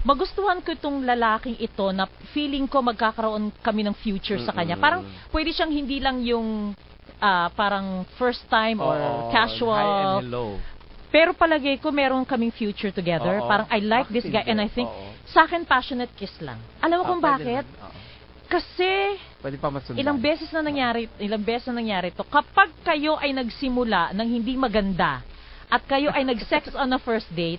magustuhan ko itong lalaking ito na feeling ko magkakaroon kami ng future sa kanya. Parang pwede siyang hindi lang yung parang first time or casual. Hi and hello. Pero palagay ko meron kaming future together. Parang I like this guy and I think sa akin passionate kiss lang. Alam mo kung bakit? Kasi pwede pa masundan. ilang beses na nangyari to. Kapag kayo ay nagsimula ng hindi maganda at kayo ay nag-sex on a first date,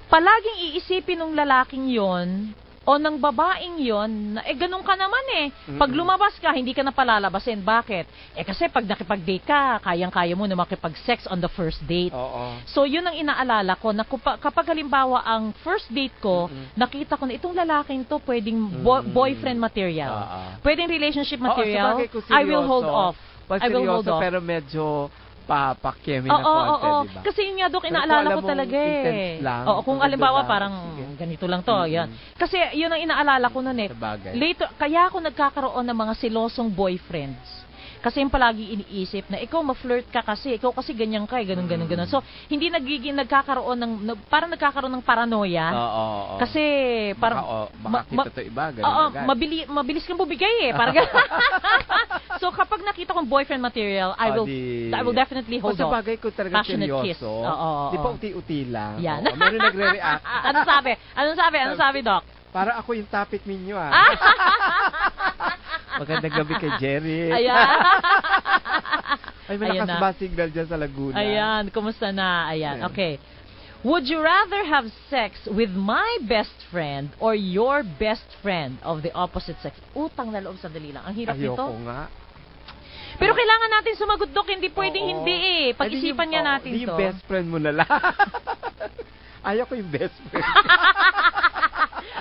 palaging iisipin ng lalaking yon o ng babaeng yon na ganun ka naman eh. Pag lumabas ka, hindi ka na palalabasin. Bakit? Kasi pag nakipag-date ka, kayang-kaya mo na makipag-sex on the first date. So yun ang inaalala ko na kapag halimbawa ang first date ko, nakita ko na itong lalaking to pwedeng boyfriend material. Pwedeng relationship material. I will hold off. I will hold off. Pero medyo papakyemi na konti, diba? Kasi yun nga, Dok, inaalala ko talaga eh. Kung halimbawa parang ganito lang to, yan. Kasi yun ang inaalala ko nun eh. Later, kaya ako nagkakaroon ng mga silosong boyfriends. Kasi yung palagi iniisip na ikaw ma-flirt ka kasi, ikaw kasi ganyan ka, ganun. So, hindi nagkakaroon ng paranoia. Kasi parang makakita to iba, ganun agad. mabilis kang bumigay eh. Parang so, kapag nakita kong boyfriend material, I will definitely hold off. Sa bagay ko talaga seryoso. Kiss. Di pa uti-uti lang. Yan. Meron nagre-react. Anong sabi, Doc? Para ako yung topic ninyo Magandang gabi kay Jerry. Ayan. Ay, malakas ba signal dyan sa Laguna? Ayan, kumusta na? Ayan, okay. Would you rather have sex with my best friend or your best friend of the opposite sex? Utang na loob, sandali lang. Ang hirap nito. Ayoko nga. Pero kailangan natin sumagot, Dok. Hindi pwedeng hindi eh. Pag-isipan nga natin to. Yung best friend mo na lang. Ayaw ko yung best friend.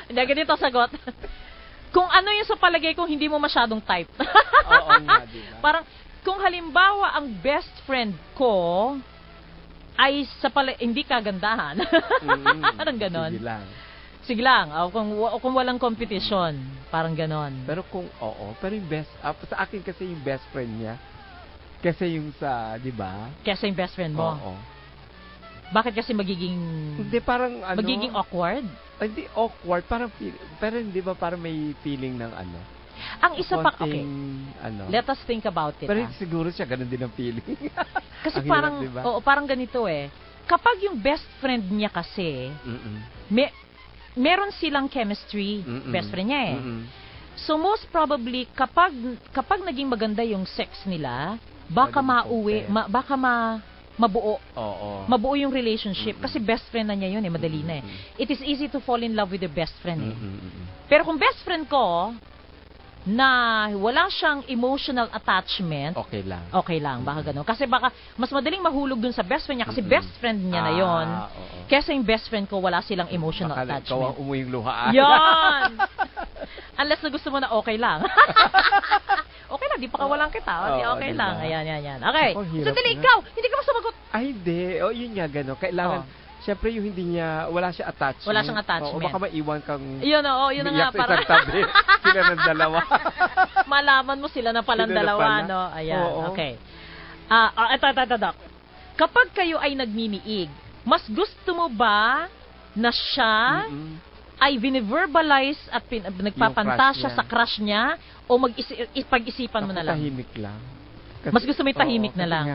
Hindi, ganito sagot. Kung ano yung sa palagay kong hindi mo masyadong type. Oo nga, diba? Parang, kung halimbawa ang best friend ko ay hindi kagandahan. Parang ganon. Sige lang. Kung walang competition. Parang ganon. Pero pero yung sa akin kasi yung best friend niya, kasi yung di ba? Kasi yung best friend mo? Oo. Bakit kasi magiging... Hindi, parang magiging awkward? Hindi awkward, parang pero hindi ba parang may feeling ng Ang isa pa, okay. Let us think about it. Pero siguro siya ganun din ang feeling. Kasi parang, diba? Parang ganito eh. kapag yung best friend niya kasi, meron silang chemistry, best friend niya eh. So most probably, kapag naging maganda yung sex nila, baka baka mabuo. Mabuo yung relationship. Kasi best friend na niya yun eh, madali na eh. It is easy to fall in love with your best friend eh. Pero kung best friend ko, na wala siyang emotional attachment, okay lang, baka ganun. Kasi baka mas madaling mahulog dun sa best friend niya kasi best friend niya na yon. Kesa yung best friend ko, wala silang emotional attachment. Ikaw ang umuyong luhaan. Yan! Unless na gusto mo na okay lang. Okay lang, di pa kawalan kita. Okay lang. Ayan. Okay. Sandali, ikaw, hindi ka ba sumagot? Ay, hindi. Yun nga, gano'n. Kailangan, syempre yung hindi niya, wala siya attachment. Wala siyang attachment. O baka maiwan kang yun na nga. Sa isang tabi. Sila ng dalawa. Malaman mo sila na palang dalawa, no? Ayan, okay. Ito, Doc. Kapag kayo ay nagmimiig, mas gusto mo ba na siya ay bine-verbalize at nagpapantasya sa crush niya o pag-isipan mo na lang? Tahimik lang. Kasi, mas gusto mo yung tahimik na lang?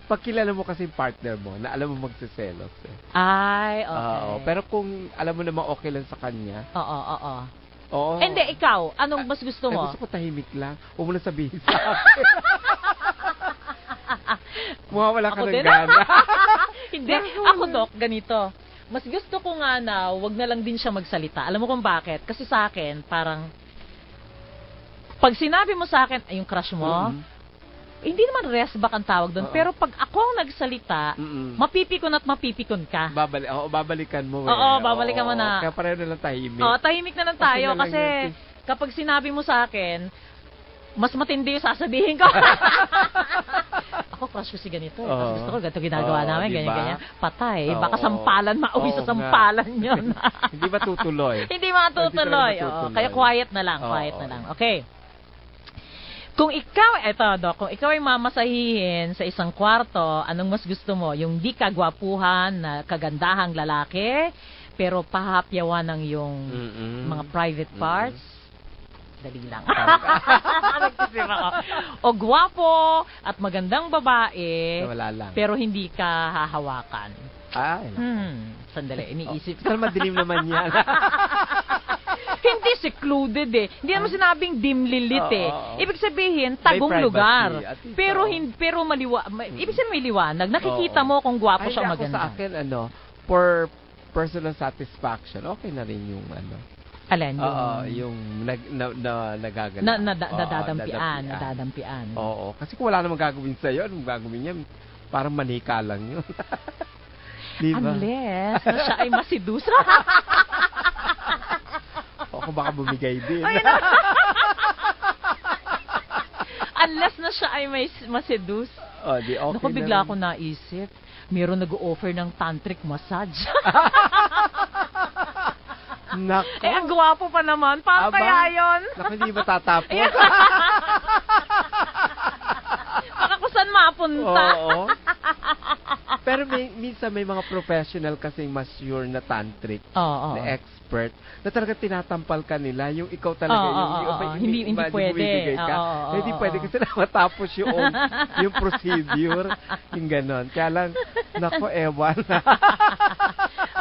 Pag kilala mo kasi yung partner mo, na alam mo magsiselos eh. Ay, okay. Pero kung alam mo naman okay lang sa kanya. Oo. Hindi, ikaw, anong mas gusto mo? Gusto ko tahimik lang. Huwag mo na sabihin sa akin. Mawawala ka ng gana. Hindi, ako Doc, ganito. Mas gusto ko nga na wag na lang din siya magsalita. Alam mo kung bakit? Kasi sa akin, parang pag sinabi mo sa akin, ay yung crush mo, hindi naman resback ang tawag doon. Pero pag ako ang nagsalita, mapipikon at mapipikon ka. Babalikan mo. Babalikan mo na. Kaya pareho na lang tahimik. Tahimik na lang tayo. Kasi kapag sinabi mo sa akin, mas matindi yung sasabihin ko. Ako, crush ko si ganito. Kasi gusto ko, ganito ginagawa namin, ganyan. Patay. Baka sampalan, mauwi sa sampalan yun. Hindi matutuloy. Hindi matutuloy. Kaya quiet na lang. Okay. Kung ikaw, Doc, kung ikaw ay mamasahihin sa isang kwarto, anong mas gusto mo? Yung di kagwapuhan na kagandahang lalaki, pero pahapyawan ng yung mga private parts? Dali lang. Nagtisip ako. O gwapo at magandang babae, pero hindi ka hahawakan. Sandali, iniisip. Pero madilim naman yan. Hindi secluded eh. Hindi naman sinabing dimlilit eh. Ibig sabihin, tagong lugar. Pero ibig sabihin may liwanag. Nakikita mo kung gwapo siya maganda. Ako sa akin, for personal satisfaction, okay na rin yung Alin? Yung nagagalaw. Nadadampian. Oo. Kasi kung wala namang gagawin sa'yo, anong gagawin niya? Parang manika lang yun. Diba? Unless na siya ay masidus. Ako baka bumigay din. Unless na siya ay masidus. Di okay. Naku, bigla ako naisip. Meron nag-o-offer ng tantric massage. Nako. Ang gwapo pa naman. Paano kaya yun? Naku, hindi matatapos. Baka kung saan mapunta. Oo. Pero minsan may mga professional kasing mas sure na tantric, na expert, na talaga tinatampal ka nila, yung ikaw talaga, hindi pwede. Hindi pwede kasi na matapos yung procedure, yung ganon. Kaya lang, nako, ewan.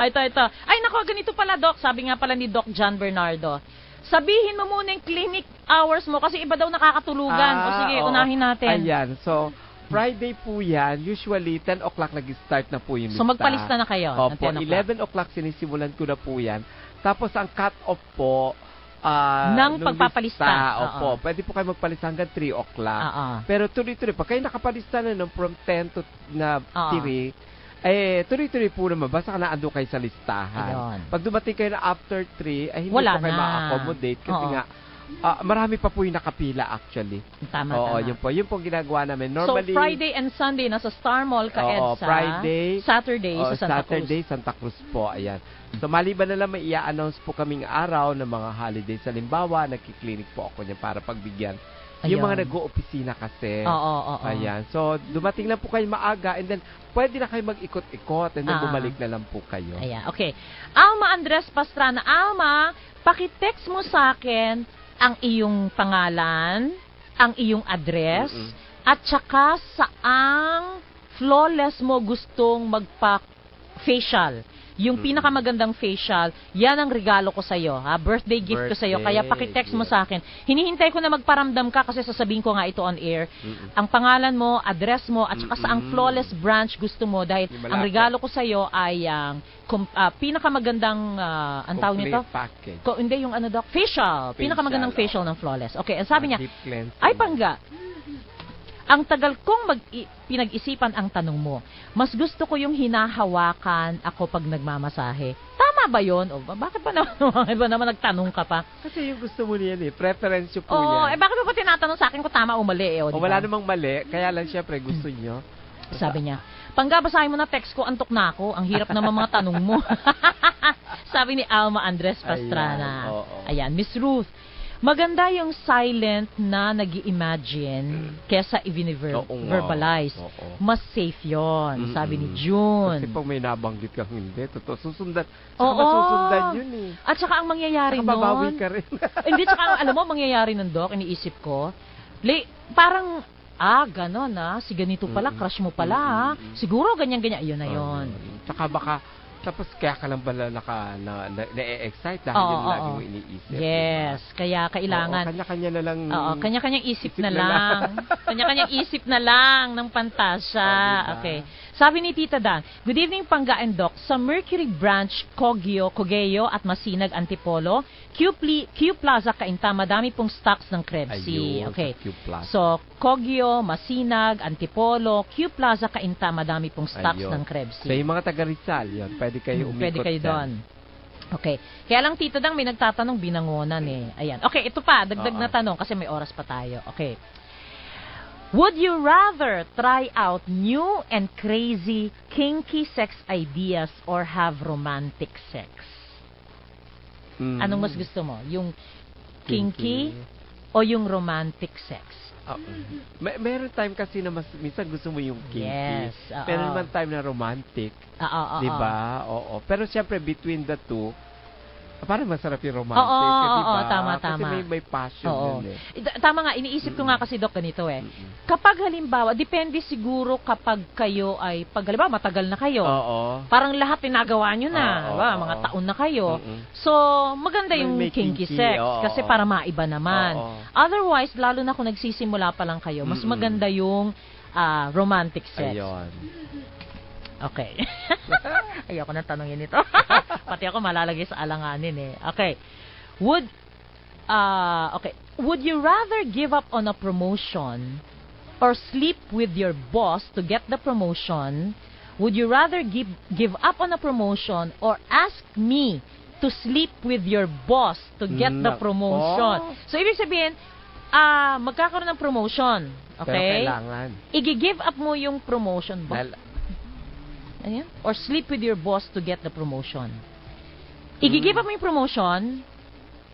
Ito. Ay, nako, ganito pala, Doc. Sabi nga pala ni Doc John Bernardo. Sabihin mo muna yung clinic hours mo kasi iba daw nakakatulugan. Sige, unahin natin. Ayan, so, Friday po yan, usually 10 o'clock nag-start na po yung lista. So magpalista na kayo? Opo, 11 o'clock sinisimulan ko na po yan. Tapos ang cut-off po, ng pagpapalista. Opo, pwede po kayo magpalista hanggang 3 o'clock. Pero tuloy-tuloy, pag kayo nakapalista na from 10 to 3, tuloy-tuloy po naman, basta ka naando kayo sa listahan. Ayun. Pag dumating kayo na after 3, ay hindi po kayo ma-accommodate kasi nga, marami pa po yung nakapila actually. Tama. Yun po ginagawa namin. Normally, so Friday and Sunday nasa Star Mall ka, EDSA. Friday, Saturday sa Santa Cruz po. Ayan. So maliban na lang may i-announce po kaming araw ng mga holiday. Sa limbawa, nagki-clinic po ako niyan para pagbigyan. Yung mga nag-o-opisina kasi. Ayan. So dumating lang po kayo maaga and then pwede na kayo mag-ikot-ikot and then bumalik na lang po kayo. Ayan. Okay. Alma Andres Pastrana. Alma, paki-text mo sa akin ang iyong pangalan, ang iyong address, at saka saang flawless mo gustong facial. Yung pinakamagandang facial, yan ang regalo ko sa'yo. Birthday gift ko sa'yo. Kaya pakitext mo sa akin. Hinihintay ko na magparamdam ka kasi sasabihin ko nga ito on air. Ang pangalan mo, address mo, at saka saang flawless branch gusto mo dahil ang regalo ko sa'yo ay ang pinakamagandang, ang tawag nito? Package. Hindi yung ano, Doc? Facial. Pinakamagandang facial ng flawless. Okay, ang sabi niya, ay pangga. Ang tagal kong pinag-isipan ang tanong mo. Mas gusto ko yung hinahawakan ako pag nagmamasahe. Tama ba yun? O bakit ba naman nagtanong ka pa? Kasi yung gusto mo niyan preference po yan. yan. Bakit mo pa tinatanong sa akin kung tama o mali? Diba? Wala namang mali, kaya lang syempre gusto niyo. Sabi niya, panggabasahin mo na text ko, antok na ako. Ang hirap naman mga tanong mo. Sabi ni Alma Andres Pastrana. Ayan, Miss Ruth. Maganda yung silent na nag-i-imagine kesa i-verbalize. Mas safe yon, sabi ni June. Kasi pag may nabanggit kang hindi, totoo, susundan. Saka masusundan yun At saka ang mangyayari nun, babawi ka rin. Hindi, saka alam mo, mangyayari nun, Doc, iniisip ko, parang, ganon si ganito pala, crush mo pala, siguro ganyan-ganyan, yun na yun. Tsaka baka, tapos kaya ka lang pala na-excite dahil yun lagi mo iniisip. Yes, diba? Kaya kailangan. Kanya-kanya na lang. Kanya-kanyang isip na lang. Kanya-kanyang isip na lang ng pantasya. Diba? Okay. Sabi ni Tita Dan, good evening Pangga and Doc. Sa Mercury Branch, Cogeo at Masinag, Antipolo, Q Plaza, Cainta, madami pong stocks ng Krebsi. Okay. So, Cogeo, Masinag, Antipolo, Q Plaza, Cainta, madami pong stocks ng Krebsi. So, yung mga taga Rizal, yun, pwede kayo umikot. Pwede kayo doon. Okay. Kaya lang Tita Dang, may nagtatanong binangonan Ayan. Okay, ito pa, dagdag na tanong kasi may oras pa tayo. Okay. Would you rather try out new and crazy kinky sex ideas or have romantic sex? Anong mas gusto mo? Yung kinky o yung romantic sex? Meron time kasi na minsan gusto mo yung kinky. Yes. Meron naman time na romantic. Diba? Oo. Pero siyempre, between the two, parang masarap yung romantic. Oo, tama. Kasi may passion yun Tama nga, iniisip ko nga kasi, Doc, ganito Kapag halimbawa, depende siguro kapag kayo ay, pag halimbawa, matagal na kayo. Parang lahat tinagawa nyo na. Mga taon na kayo. So, maganda yung kinky sex. Kasi para maiba naman. Otherwise, lalo na kung nagsisimula pa lang kayo, mas maganda yung romantic sex. Ayun. Okay. Ayoko na tanongin ito. Pati ako malalagay sa alanganin Okay. Would you rather give up on a promotion or sleep with your boss to get the promotion? Would you rather give up on a promotion or ask me to sleep with your boss to get the promotion? So, ibig sabihin, magkakaroon ng promotion. Okay? Pero kailangan. I-give up mo yung promotion ba? Ayan. Or sleep with your boss to get the promotion. I-give up mo yung promotion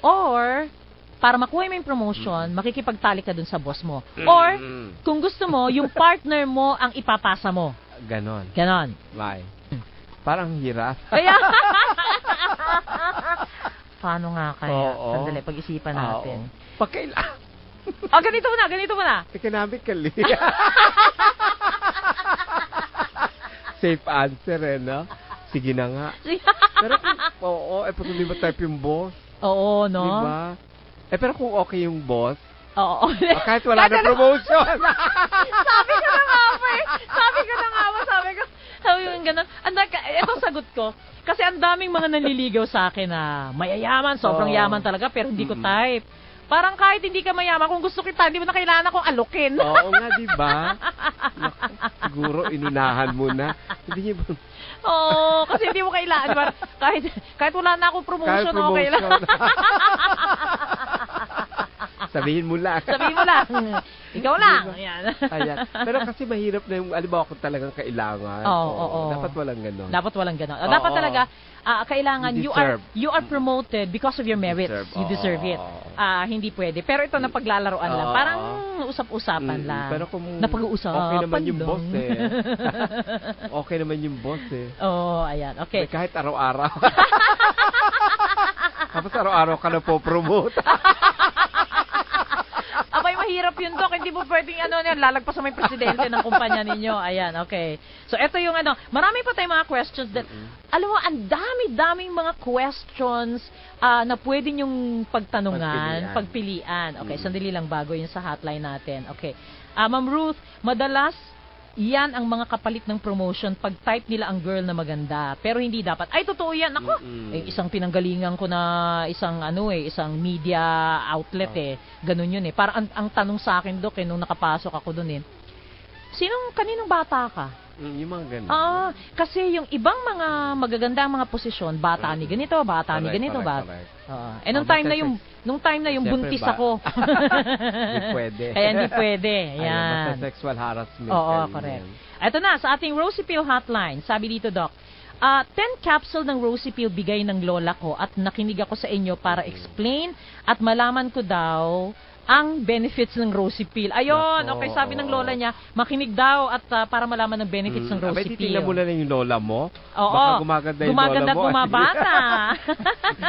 or para makuha mo yung promotion, makikipagtalik ka dun sa boss mo. Or, kung gusto mo, yung partner mo ang ipapasa mo. Ganon. May. Parang hirap. Kaya, paano nga kaya? Sandali, pag-isipan natin. Ganito mo na. Economically. Safe answer no? Sige na nga. Pero kung, pag hindi ba type yung boss? Oo, no? Diba? Pero kung okay yung boss, kahit wala na promotion. Sabi ko yung gano'n. Itong sagot ko, kasi ang daming mga nanliligaw sa akin na mayayaman, sobrang yaman talaga, pero hindi ko type. Parang kahit hindi ka mayaman, kung gusto kita, hindi mo na kailangan akong alukin. Oo nga, di ba? Siguro, inunahan mo na. Hindi ba? Oo, kasi hindi mo kailangan. Diba? Kahit wala na akong promotion, okay lang. Sabihin mo lang. Ikaw lang. Ayan. Pero kasi mahirap na yung, alimbawa kung talagang kailangan. Dapat walang ganon. Dapat talaga, kailangan you are promoted because of your merits. You deserve it. Hindi pwede. Pero ito na paglalaroan lang. Parang usap-usapan lang. Pero kung napag-uusapan okay naman yung boss okay naman yung boss ayan. Okay. Kahit araw-araw. Tapos araw-araw ka na po promote. Abay, mahirap yun, Doc. Hindi mo pwedeng lalagpas sa may presidente ng kumpanya ninyo. Ayan, okay. So, ito yung marami pa tayong mga questions that, alam mo, ang dami-daming mga questions na pwede nyong pagpilian. Okay, sandali lang bago yun sa hotline natin. Okay. Ma'am Ruth, madalas, yan ang mga kapalit ng promotion pag type nila ang girl na maganda. Pero hindi dapat. Ay, totoo yan. Ako, isang pinanggalingan ko na isang media outlet Ganun yun Parang ang tanong sa akin, Dok, nung nakapasok ako dun kaninong bata ka? Yung mga ganun. Kasi yung ibang mga magagandang mga posisyon, bata ni ganito, bata ni ganito, nung time na yung buntis ako. Hindi pwede. Kaya hindi pwede. Yan. Basta sexual harassment. Oo, correct. Ito na, sa ating Rosie Pill hotline, sabi dito, Doc, 10 capsule ng Rosie Pill bigay ng lola ko at nakinig ako sa inyo para explain at malaman ko daw ang benefits ng Rosie Pill. Ayun, okay, sabi ng lola niya, makinig daw at para malaman ng benefits ng Rosie Pill. Tingnan mo lang yung lola mo. Oo, baka gumaganda yung lola mo. Gumabata.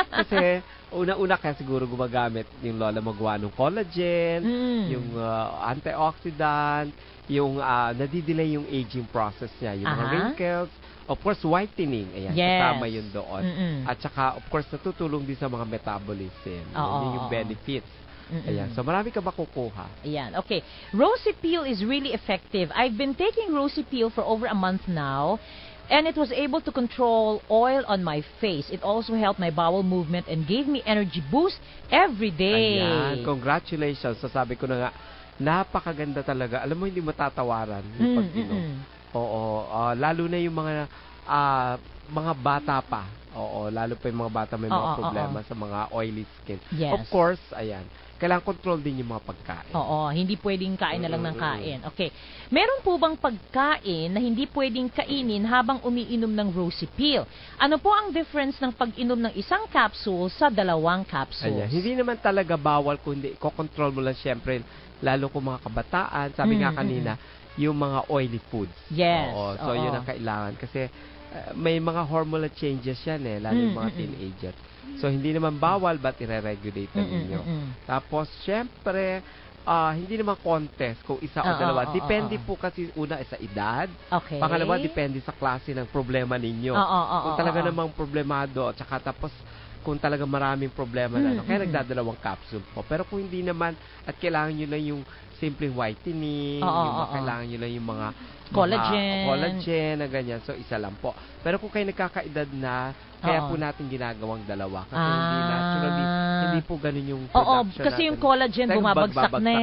Kasi, una-una kaya siguro gumagamit yung lola mo gawa ng collagen, yung antioxidant, yung nadidelay yung aging process niya, yung mga wrinkles, of course, whitening. Ayan, kasama yun doon. At saka, of course, natutulong din sa mga metabolism. Yun yung benefits. Ayan. So, marami ka makukuha. Ayan. Okay. Rosie Pill is really effective. I've been taking Rosie Pill for over a month now, and it was able to control oil on my face. It also helped my bowel movement and gave me energy boost every day. Ayan. Congratulations. So, sabi ko na nga, napakaganda talaga. Alam mo, hindi matatawaran yung pag-inom. Oo. Lalo na yung mga bata pa. Oo. Lalo pa yung mga bata may mga problema sa mga oily skin. Yes. Of course, ayan. Kailangan control din yung mga pagkain. Oo, hindi pwedeng kain na lang ng kain. Okay. Meron po bang pagkain na hindi pwedeng kainin habang umiinom ng Rosie Pill? Ano po ang difference ng pag-inom ng isang capsule sa 2 capsules? Ayan. Hindi naman talaga bawal, kundi i-control mo lang syempre, lalo kung mga kabataan. Sabi nga kanina, yung mga oily foods. Yes. Oo. So, yun ang kailangan. Kasi may mga hormonal changes yan lalo yung mga teenager. So, hindi naman bawal, but i-regulate na ninyo. Tapos, syempre, hindi naman contest kung isa o dalawa. Depende po kasi una sa edad. Okay. Pangalawa, depende sa klase ng problema ninyo. Kung talaga namang problemado, at saka tapos, kung talaga maraming problema na. Kaya nagdadalawang capsule po. Pero kung hindi naman, at kailangan nyo lang yung simpleng whitening, kailangan nyo lang yung mga collagen na ganyan. So, isa lang po. Pero kung kayo nagkakaedad na, kaya po natin ginagawang 2. Kasi hindi naturally, hindi po ganun yung production kasi yung collagen bumabagsak na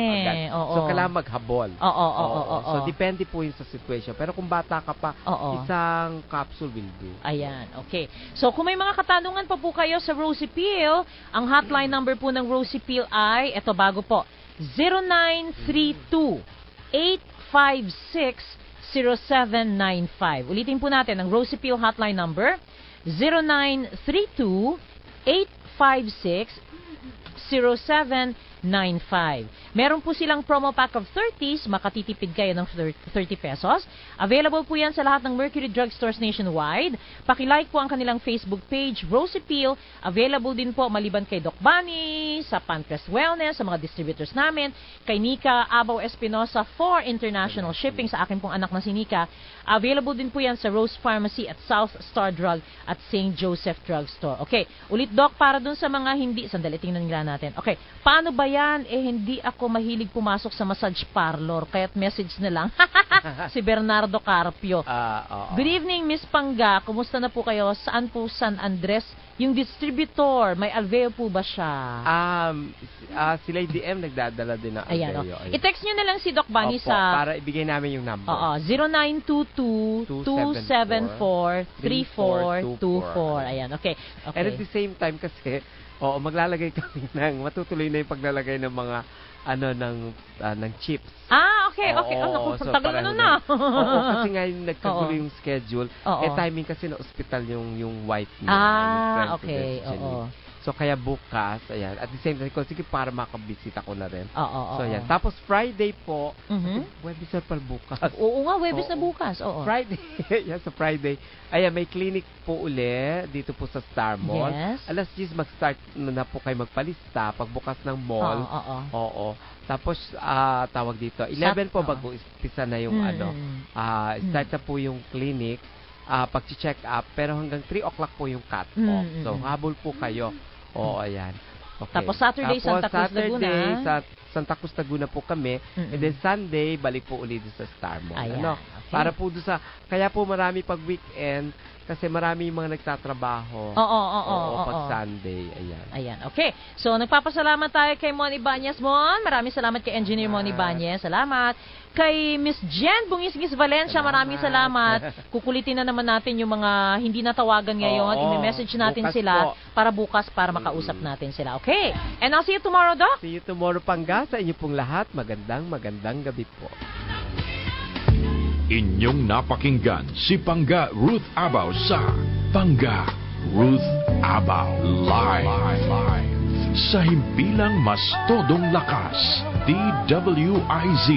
So, kailangan maghabol. So, depende po yun sa situation. Pero kung bata ka pa, isang capsule will do. Ayan, okay. So, kung may mga katanungan pa po kayo sa Rosie Pill, ang hotline number po ng Rosie Pill ay, eto bago po, 0932-856-0795. Ulitin po natin ang Rosie Pill hotline number, 0932-856-0795. Meron po silang promo pack of 30s, makatitipid kayo ng 30 pesos. Available po yan sa lahat ng Mercury Drugstores nationwide. Pakilike po ang kanilang Facebook page, Rosie Pill. Available din po maliban kay Doc Bunny, sa Pancrest Wellness, sa mga distributors namin, kay Nika Abaw Espinosa for international shipping, sa akin pong anak na si Nika. Available din po yan sa Rose Pharmacy at South Star Drug at St. Joseph Drugstore. Okay, ulit Doc, para dun sa mga hindi, sandali tingnan nila natin. Okay, paano ba yan? Hindi ako mahilig pumasok sa massage parlor, kaya't message na lang. Si Bernardo Carpio. Good evening, Miss Pangga. Kumusta na po kayo? Saan po San Andres? Yung distributor, may Alveo po ba siya? Sila yung DM, nagdadala din ng Alveo. Ayan, i-text nyo na lang si Doc Bunny sa... para ibigay namin yung number. 0922-274-3424. Ayan, okay. And at the same time kasi, maglalagay kami matutuloy na yung paglalagay ng mga ng chips. Okay. So tagal na. Kasi nga yung nagkagulo yung schedule. Timing kasi na ospital yung white niya. Okay. So, kaya bukas, ayan. At the same time, sige, para makabisita ko na rin. Oo. So, ayan. Tapos, Friday po, Mhm. Webis na pala bukas. Oo nga, Webes na Oo. bukas. Oo. Friday. Yan, sa Friday. Ayan, may clinic po uli dito po sa Star Mall. Yes. Alas 10 mag-start na po kayo magpalista pagbukas ng mall. Oo. Oo. Tapos, tawag dito, 11 po oo. mag-umpisa na yung start na po yung clinic, pag-check up, pero hanggang 3 o'clock po yung cut-off. So, habol po kayo. Oo, ayan. Okay. Tapos Saturday, Santa Cruz, Saturday, Laguna. sa Santa Cruz, Laguna po kami. And then Sunday, balik po ulit sa Star Mall. Ayan, Ano? okay. Para po doon sa, kaya po marami pag weekend, kasi marami yung mga nagtatrabaho. Oo. Pag Sunday, ayan. Ayan, okay. So, nagpapasalamat tayo kay Mon Ibanez. Mon, maraming salamat kay Engineer Mon Ibanez. Salamat. Kay Miss Jen Bungisgis Valencia, maraming salamat. Kukulitin na naman natin yung mga hindi natawagan ngayon. Oo, I-message natin bukas sila po. para bukas para makausap natin sila. Okay? And I'll see you tomorrow, Doc. See you tomorrow, Pangga. Sa inyo pong lahat, magandang gabi po. Inyong napakinggan si Pangga Ruth Abaw sa Pangga Ruth Abaw Live. Sa himpilang mas todong lakas, DWIZ